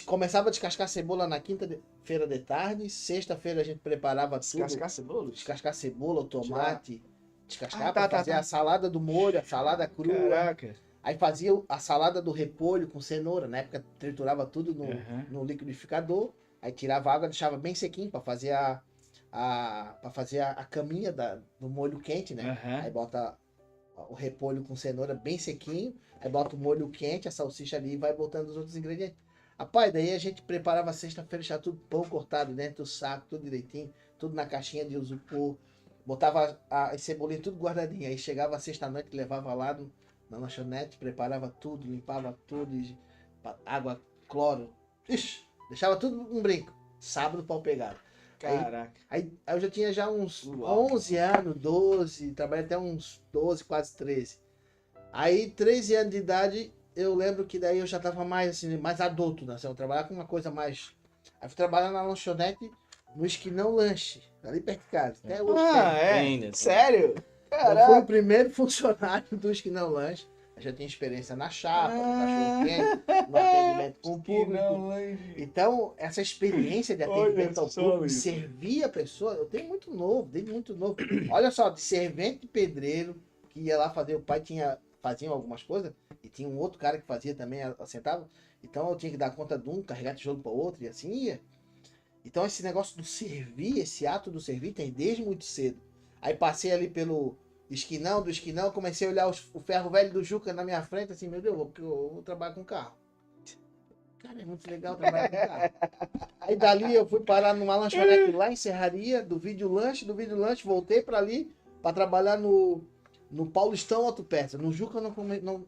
começava a descascar cebola na quinta-feira de tarde, sexta-feira a gente preparava tudo. Descascar cebola? Descascar cebola, tomate, descascar Ah, pra tá, fazer tá. a salada do molho, a salada crua. Caraca. Aí fazia a salada do repolho com cenoura. Na época triturava tudo Aham. no liquidificador. Aí tirava a água, deixava bem sequinho pra fazer para fazer a caminha do molho quente, né? Aham. Aí bota o repolho com cenoura bem sequinho. Aí bota o molho quente, a salsicha ali e vai botando os outros ingredientes. Rapaz, daí a gente preparava sexta-feira, já tudo pão cortado dentro do saco, tudo direitinho, tudo na caixinha de isopor. Botava as cebolinhas tudo guardadinho. Aí chegava a sexta-noite, levava lá na lanchonete, preparava tudo, limpava tudo, água, cloro. Ixi, deixava tudo um brinco. Sábado, pau pegado. Caraca. Aí eu já tinha já uns Uau. 11 anos, 12, trabalhei até uns 12, quase 13. Aí, 13 anos de idade, eu lembro que daí eu já tava mais, assim, mais adulto, né? Assim, eu trabalhava com uma coisa mais... Aí fui trabalhar na lanchonete, no Esquinão Lanche, ali perto de casa. Até hoje Ah, tem. é? Ainda. Sério? Eu fui o Caraca. primeiro funcionário do Esquinão Lanche. Eu já tinha experiência na chapa, no cachorro-quente, no atendimento com o público. Então, essa experiência de atendimento Olha ao só público, de isso. servir a pessoa, eu tenho muito novo, desde muito novo. Olha só, de servente pedreiro, que ia lá fazer, o pai fazia algumas coisas, e tinha um outro cara que fazia também, assentava. Então eu tinha que dar conta de um, carregar tijolo para outro, e assim ia. Então esse negócio do servir, esse ato do servir, tem desde muito cedo. Aí passei ali pelo do esquinão, comecei a olhar o ferro velho do Juca na minha frente, assim, meu Deus, eu vou trabalhar com carro. Cara, é muito legal trabalhar com carro. Aí dali eu fui parar numa lanchonete lá em Serraria, do vídeo lanche, voltei para ali para trabalhar no Paulistão Autopeça. No Juca eu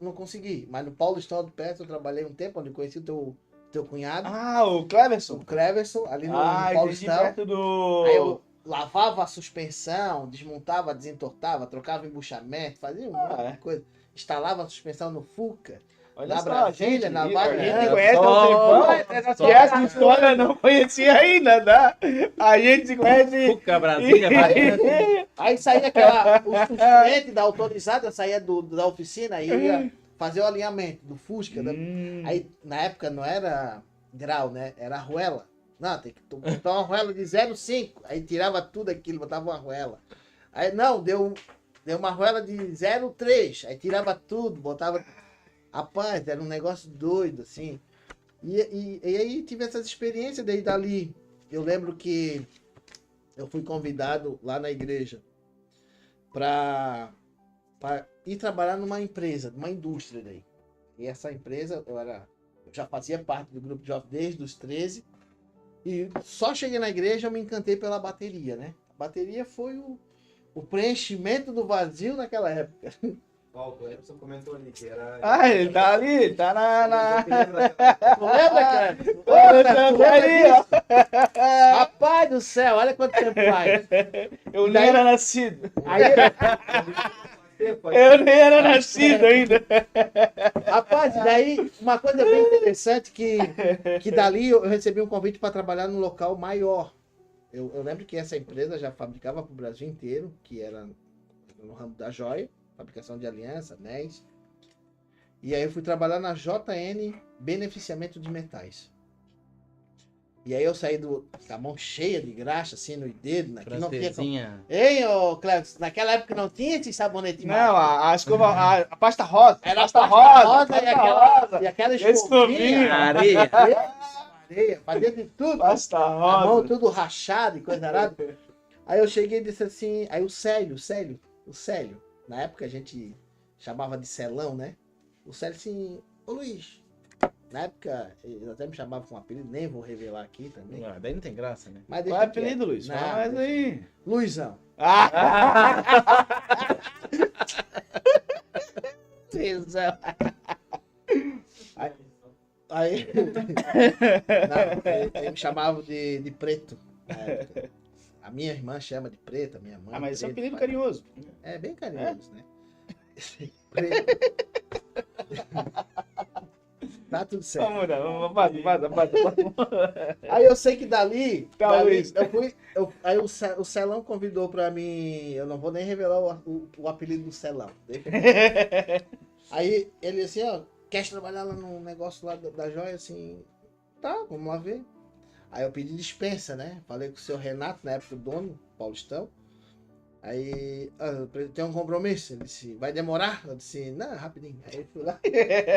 não consegui, mas no Paulistão Autopeça eu trabalhei um tempo, onde eu conheci o teu cunhado, Ah, o Cleverson. o Cleverson, ali no Entendi, Paulistão. perto do... Aí eu lavava a suspensão, desmontava, desentortava, trocava embuchamento, fazia um monte é. de coisa. Instalava a suspensão no Fuca. Olha Na só, Brasília, na a gente Variante. conhece há um Só- tempão. só- E essa história eu não conhecia ainda, tá? A gente se conhece... Fuca, Brasília, Variante. Aí saía o suplente da autorizada, saía da oficina e ia fazer o alinhamento do Fusca. Aí na época não era grau, né? Era arruela. Não, tem que botar uma arruela de 0,5. Aí tirava tudo aquilo, botava uma arruela. Aí não, deu uma arruela de 0,3. Aí tirava tudo, botava. Rapaz, era um negócio doido, assim. E aí tive essas experiências, daí dali. Eu lembro que eu fui convidado lá na igreja para ir trabalhar numa empresa, numa indústria daí. E essa empresa, eu já fazia parte do grupo de jovens desde os 13. E só cheguei na igreja, eu me encantei pela bateria, né? A bateria foi o preenchimento do vazio naquela época. Ó, o Edson comentou ali que era. Ah, ele tá ali, ele tá na... Tu lembra, cara? Olha, tá aí, ó. Rapaz do céu, olha quanto tempo faz. Eu nem era nascido. Aí, Eu nem era nascido ainda. rapaz, daí uma coisa bem interessante que dali eu recebi um convite para trabalhar num local maior. Eu lembro que essa empresa já fabricava para o Brasil inteiro, que era no ramo da joia, fabricação de aliança, anéis. E aí eu fui trabalhar na JN Beneficiamento de Metais. E aí eu saí com a mão cheia de graxa, assim, no dedo, né? Que não tinha como... Francesinha. Ei, ô Cleves, naquela época não tinha esse sabonete Não, a escova, a pasta rosa. era pasta pasta rosa, e aquela Esse escovinha. novinho. Areia. Areia, fazia de tudo. Pasta A mão rosa. tudo rachada e coisa arada. Aí eu cheguei e disse assim, aí o Célio, na época a gente chamava de Celão, né? O Célio assim, ô Luiz, na época eles até me chamavam com um apelido, nem vou revelar aqui também. Ah, daí não tem graça, né? Mas Qual é o deixa quieto. apelido, Luiz? Não, Fala mais aí. Luizão. Luizão. Aí, não, ele me chamava de preto. Na época. A minha irmã chama de preta, a minha mãe. Ah, mas isso é um preto, apelido pai. carinhoso. É bem carinhoso, né? Preto. Tá tudo certo. Vamos mudar, passa. Aí eu sei que dali, Tá, Luiz. aí o Celão convidou pra mim, eu não vou nem revelar o apelido do Celão. Aí ele assim, ó, quer trabalhar lá no negócio lá da joia, assim, tá, vamos lá ver. Aí eu pedi dispensa, né? Falei com o seu Renato, na época, o dono, Paulistão. Aí, tem um compromisso. Ele disse, vai demorar? Eu disse, não, rapidinho. Aí eu fui lá.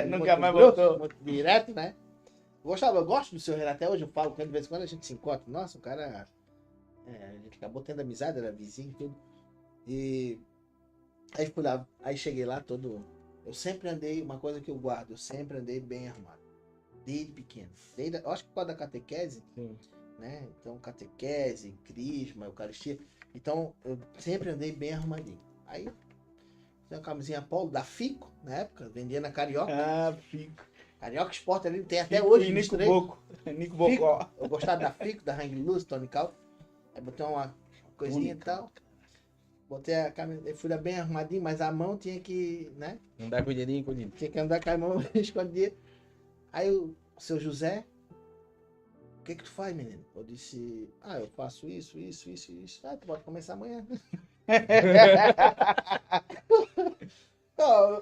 Nunca mais grosso, voltou. muito direto, né? Eu gosto do seu Renato, até hoje eu falo com ele, de vez em quando a gente se encontra. Nossa, o cara, a gente acabou tendo amizade, era vizinho e tudo. E aí fui lá, aí cheguei lá todo... Eu sempre andei, uma coisa que eu guardo, eu sempre andei bem arrumado. Desde pequeno. Eu acho que por causa da catequese, Sim. né? Então, catequese, crisma, eucaristia. Então, eu sempre andei bem arrumadinho. Aí, tem uma camisinha polo da Fico, na época, vendia na Carioca. Ah, Fico. Carioca Sport ali, tem até Fico hoje. e Nico misturei. Boco. Nico Bocó. Eu gostava da Fico, da Hang Loose, Tony Cal. Aí botei uma coisinha e tal. Botei a camisa, fui lá bem arrumadinho, mas a mão tinha que, né? Andar com o dedinho encolhido. Tinha que andar com a mão escondida. Aí o seu José, o que tu faz, menino? Eu disse, eu faço isso. Ah, tu pode começar amanhã.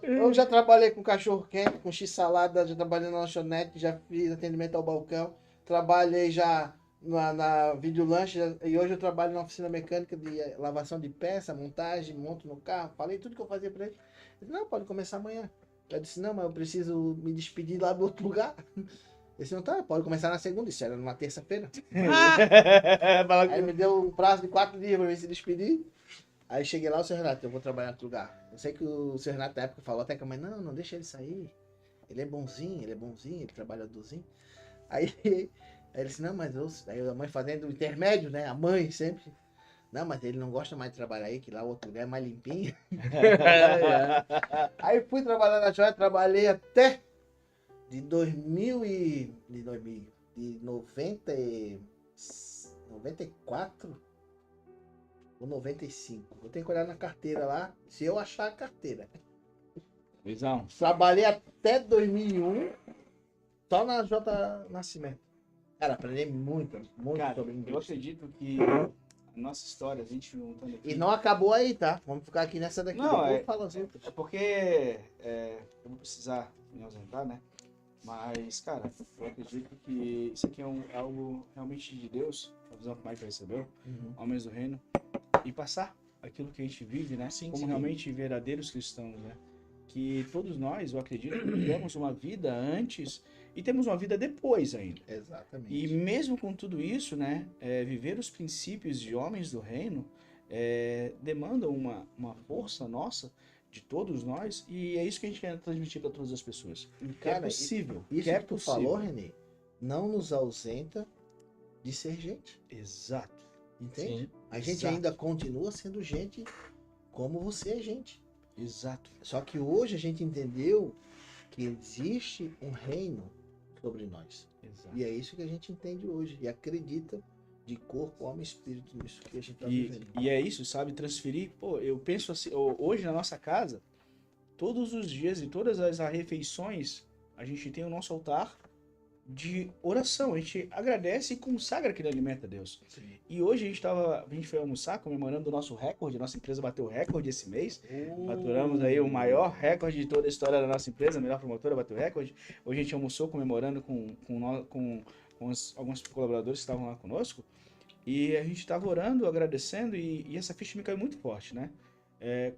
Eu já trabalhei com cachorro quente, com x-salada, já trabalhei na lanchonete, já fiz atendimento ao balcão, trabalhei já na videolanche e hoje eu trabalho na oficina mecânica de lavação de peça, montagem, monto no carro. Falei tudo que eu fazia pra ele. Ele disse, não, pode começar amanhã. Eu disse, não, mas eu preciso me despedir lá do outro lugar. Ele disse, não, tá, pode começar na segunda. Isso era numa terça-feira. Aí me deu um prazo de 4 dias pra mim se despedir. Aí cheguei lá, o seu Renato, eu vou trabalhar em outro lugar. Eu sei que o seu Renato na época falou até que a mãe, não deixa ele sair. Ele é bonzinho, ele trabalha dozinho. Aí ele disse, não, mas aí a mãe fazendo o intermédio, né? A mãe sempre. Não, mas ele não gosta mais de trabalhar aí, que lá o outro lugar é mais limpinho. Aí fui trabalhar na joia, trabalhei até de 94 ou 95. Eu tenho que olhar na carteira lá, se eu achar a carteira. Luizão. Trabalhei até 2001, só na J Nascimento. Cara, aprendi muito Cara, sobre eu indústria. acredito que a nossa história, a gente juntando aqui... E não acabou aí, tá? Vamos ficar aqui nessa daqui. Não, Depois fala as outras. É porque eu vou precisar me ausentar, né? Mas, cara, eu acredito que isso aqui é algo realmente de Deus, a visão que o Michael recebeu, homens do reino, e passar aquilo que a gente vive, né? Sim, como sim. realmente verdadeiros cristãos, né? Que todos nós, eu acredito, temos uma vida antes e temos uma vida depois ainda. Exatamente. E mesmo com tudo isso, né, viver os princípios de homens do reino demanda uma força nossa, de todos nós, e é isso que a gente quer transmitir para todas as pessoas. E, Que é cara, possível. isso que é que tu possível. falou, Renê, não nos ausenta de ser gente. Exato. Entende? Sim. A gente Exato. ainda continua sendo gente como você é gente. Exato. Só que hoje a gente entendeu que existe um reino sobre nós. Exato. E é isso que a gente entende hoje. E acredita de corpo, alma e espírito nisso que a gente está vivendo. E é isso, sabe? Transferir. Pô, eu penso assim, hoje na nossa casa, todos os dias e todas as refeições, a gente tem o nosso altar de oração. A gente agradece e consagra aquele alimento a Deus. Sim. E hoje a gente foi almoçar comemorando o nosso recorde. Nossa empresa bateu o recorde esse mês. Faturamos aí o maior recorde de toda a história da nossa empresa. A melhor promotora bateu o recorde. Hoje a gente almoçou comemorando com alguns colaboradores que estavam lá conosco. E a gente estava orando, agradecendo. E essa ficha me caiu muito forte, né?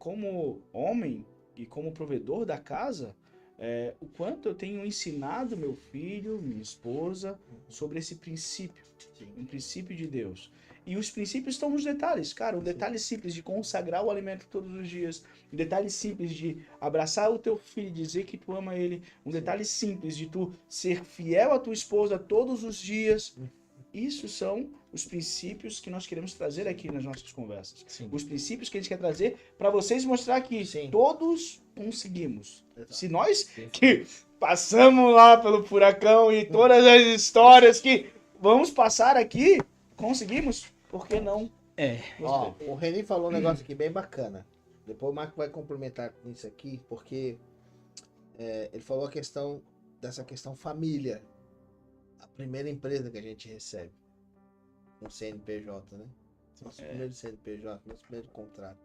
Como homem e como provedor da casa, o quanto eu tenho ensinado meu filho, minha esposa, sobre esse princípio. Sim. Um princípio de Deus. E os princípios estão nos detalhes, cara. Um detalhe simples de consagrar o alimento todos os dias. Um detalhe simples de abraçar o teu filho e dizer que tu ama ele. Um detalhe simples de tu ser fiel à tua esposa todos os dias. Isso são os princípios que nós queremos trazer aqui nas nossas conversas. Sim. Os princípios que a gente quer trazer para vocês mostrar que Sim. todos conseguimos. Exato. Se nós Sim. que passamos lá pelo furacão e todas as histórias que vamos passar aqui, conseguimos, por que não? Ó, o Reni falou um negócio aqui bem bacana. Depois o Marco vai complementar com isso aqui, porque ele falou a questão dessa questão família. A primeira empresa que a gente recebe. Um CNPJ, né? Nosso primeiro CNPJ, nosso primeiro contrato.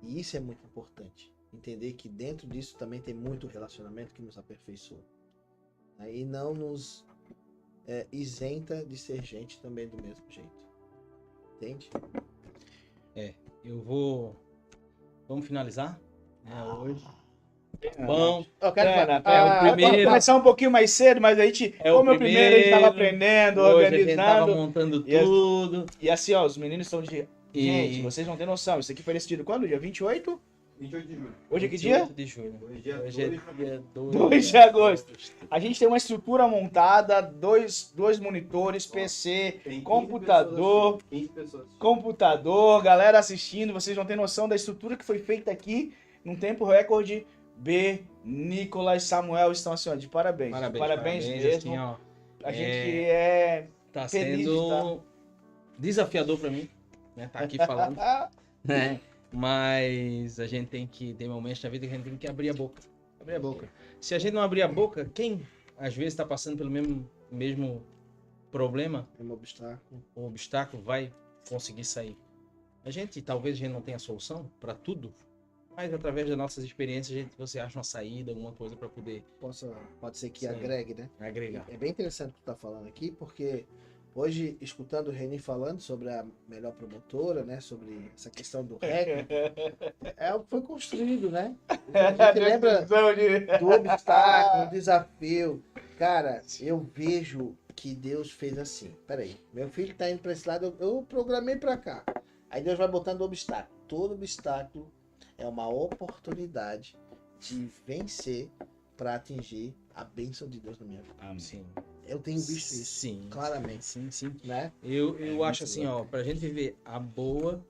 E isso é muito importante. Entender que dentro disso também tem muito relacionamento que nos aperfeiçoa. Né? E não nos isenta de ser gente também do mesmo jeito. Entende? Eu vou... Vamos finalizar? Hoje. Bom, Eu quero o primeiro- Vamos começar um pouquinho mais cedo, mas a gente, É o como é o primeiro, a gente tava primeiro. aprendendo, hoje a gente tava organizando. montando E as- tudo. E assim, ó, os meninos estão de... E- Gente, vocês não têm noção. Isso aqui foi decidido quando? Dia 28? 28 de julho. Hoje é que dia? 28 de julho. Hoje é Hoje é 2 dia 2 de agosto. A gente tem uma estrutura montada, dois monitores, PC, Tem 15 computador, pessoas assistindo, 15 pessoas. computador, galera assistindo. Vocês não têm noção da estrutura que foi feita aqui num tempo recorde. B, Nicolas, Samuel estão assim, ó, de parabéns. Parabéns mesmo. Assim, ó, A gente é... tá feliz de sendo desafiador pra mim, né? Tá aqui falando, né? Mas a gente tem que ter momentos na vida que a gente tem que abrir a boca. Abrir a boca. Se a gente não abrir a boca, quem às vezes está passando pelo mesmo problema, É um obstáculo. o obstáculo, vai conseguir sair. Talvez a gente não tenha solução para tudo, mas através das nossas experiências você acha uma saída, alguma coisa para poder Pode ser que Sim. agregue, né? agregar. É bem interessante o que tu tá falando aqui, porque hoje, escutando o Reni falando sobre a melhor promotora, né? Sobre essa questão do recorde, é o que foi construído, né? A gente lembra do obstáculo, do desafio. Cara, eu vejo que Deus fez assim. Peraí, meu filho tá indo pra esse lado, eu programei pra cá. Aí Deus vai botando obstáculo. Todo obstáculo é uma oportunidade de vencer para atingir a bênção de Deus na minha vida. Sim. Eu tenho visto isso Sim. claramente, Sim. né? Eu acho muito assim, ó, pra gente viver a boa,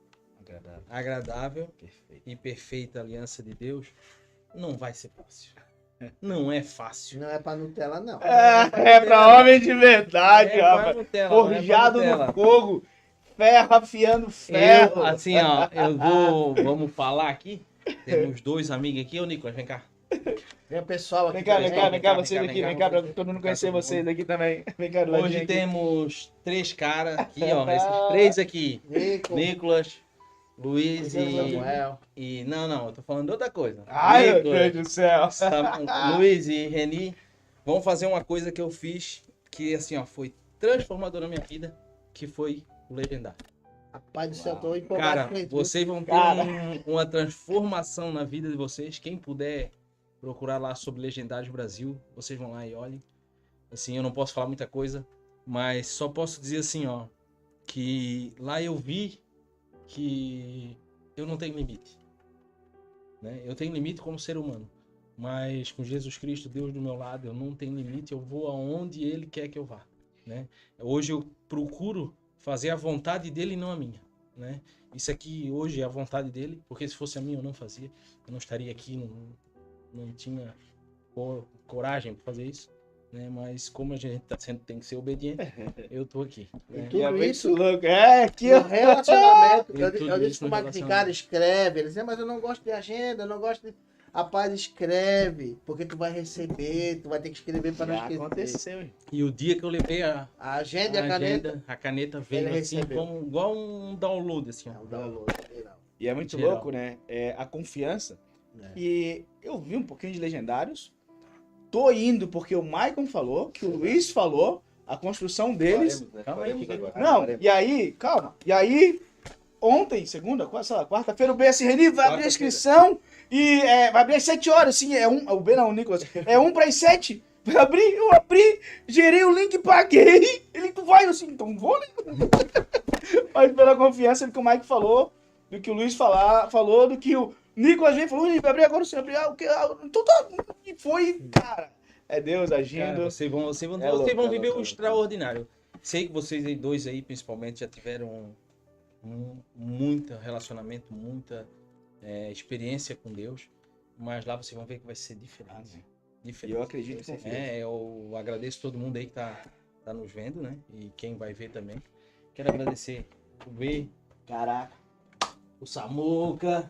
Agradável. agradável Perfeito. e perfeita aliança de Deus, não vai ser fácil. Não é fácil. Não é pra Nutella, não. É pra homem de verdade, É pra rapaz. Nutella, não é pra Forjado Nutella. no fogo. Ferro afiando ferro. Assim, ó, vamos falar aqui. Temos dois amigos aqui. Ô, Nicolas, vem cá. Vem o pessoal aqui. Vem cá, também. vocês aqui, vem cá, pra todo mundo conhecer vocês aqui também. Vem cá, do ladinho Hoje aqui. temos três caras aqui, ó. Esses três aqui. Nico, Nicolas, Luiz Samuel. e... Não, eu tô falando de outra coisa. Ai, meu Nicolas, Deus do céu. Luiz e Reni vão fazer uma coisa que eu fiz que, assim, ó, foi transformadora na minha vida, que foi o Legendário. Rapaz do céu, tô empolgado Cara, com isso. vocês vão ter Cara. uma transformação na vida de vocês. Quem puder procurar lá sobre Legendários Brasil, vocês vão lá e olhem. Assim, eu não posso falar muita coisa, mas só posso dizer assim, ó, que lá eu vi que eu não tenho limite, né? Eu tenho limite como ser humano, mas com Jesus Cristo, Deus do meu lado, eu não tenho limite, eu vou aonde Ele quer que eu vá, né? Hoje eu procuro fazer a vontade dele e não a minha, né? Isso aqui hoje é a vontade dele, porque se fosse a minha eu não fazia, eu não estaria aqui, não tinha coragem para fazer isso, né? Mas como a gente tem que ser obediente, eu tô aqui, E né? tudo É muito isso louco. É, aqui, no ó. relacionamento. E Eu tudo disse isso pro no Magnificado, escreve. Ele disse, mas eu não gosto de agenda, eu não gosto de... Rapaz, escreve, porque tu vai receber, tu vai ter que escrever para não Já esquecer. aconteceu, hein? E o dia que eu levei a A agenda e a caneta. caneta veio Ele assim, recebeu. como, igual um download, assim, É ó. um download. geral. E é muito Geral. louco, né? É, a confiança. É. E eu vi um pouquinho de Legendários. Tô indo porque o Maicon falou, que o Luiz falou, a construção deles. Faremos, né? Calma aí, Faremos fica- agora. Não, Faremos. e aí, calma. E aí, ontem, segunda, sei lá, quarta-feira, o BS Reni vai abrir a inscrição e vai abrir às 7 horas, sim, o B não, o Nicolas, é 1 para as 7. Vai abrir, eu abri, gerei o link, paguei. Ele, tu vai, eu assim, então vou, né? Mas pela confiança do que o Mike falou, do que o Luiz falou, do que o Nicolas veio e falou, vai abrir agora, você abrir, então tá, e foi, cara, é Deus agindo. Cara, vocês vão É louco, é viver louco, o é extraordinário. Sei que vocês aí, dois aí, principalmente, já tiveram muito relacionamento, muita experiência com Deus, mas lá vocês vão ver que vai ser diferente. E Diferente. eu acredito e confio. Eu agradeço todo mundo aí que tá nos vendo, né? E quem vai ver também. Quero agradecer o B, Caraca. o Samuca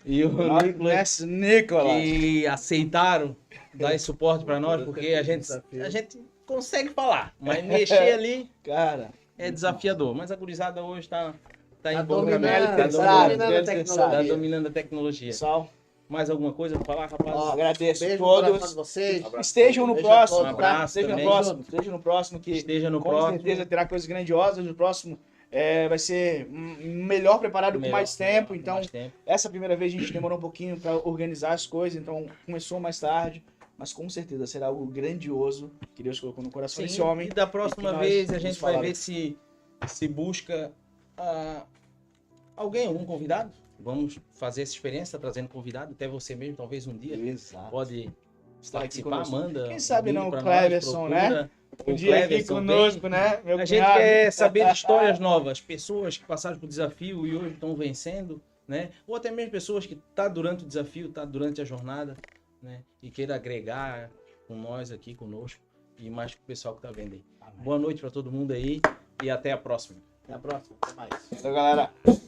e o Nicolas, Nicolas. que aceitaram dar esse suporte para nós, porque a gente consegue falar, mas mexer ali Cara, é desafiador. Mas a gurizada hoje tá Tá em bom dominando, caminho, tá dominando a Deus tá tecnologia. dominando a tecnologia. pessoal, Mais alguma coisa para falar, rapaz? Ó, agradeço a Beijo no coração de todos. vocês. Estejam no Beijo a próximo, todos, Um tá? abraço Estejam no também. próximo, estejam no próximo, que Esteja no com próximo. certeza terá coisas grandiosas. No próximo vai ser melhor preparado com Melhor, mais tempo. melhor, Então, mais tempo. essa primeira vez a gente demorou um pouquinho para organizar as coisas, então começou mais tarde. Mas com certeza será algo grandioso que Deus colocou no coração desse homem. E da próxima e que nós vez a vamos gente vai falar. ver se busca algum convidado. Vamos fazer essa experiência, trazendo convidado, até você mesmo, talvez um dia Exato. pode Estar aqui participar, conosco. manda. Quem sabe um não, link o pra nós, Cleverson, né? procura. Um O dia aqui Cleverson conosco, vem. né? Meu A gente cunhado. quer saber de histórias novas, pessoas que passaram por desafio e hoje estão vencendo, né? Ou até mesmo pessoas que estão durante o desafio, estão durante a jornada, né? E queira agregar com nós aqui, conosco, e mais com o pessoal que está vendo aí. Amém. Boa noite para todo mundo aí e até a próxima. Até a próxima. Até mais. Valeu, galera. Top.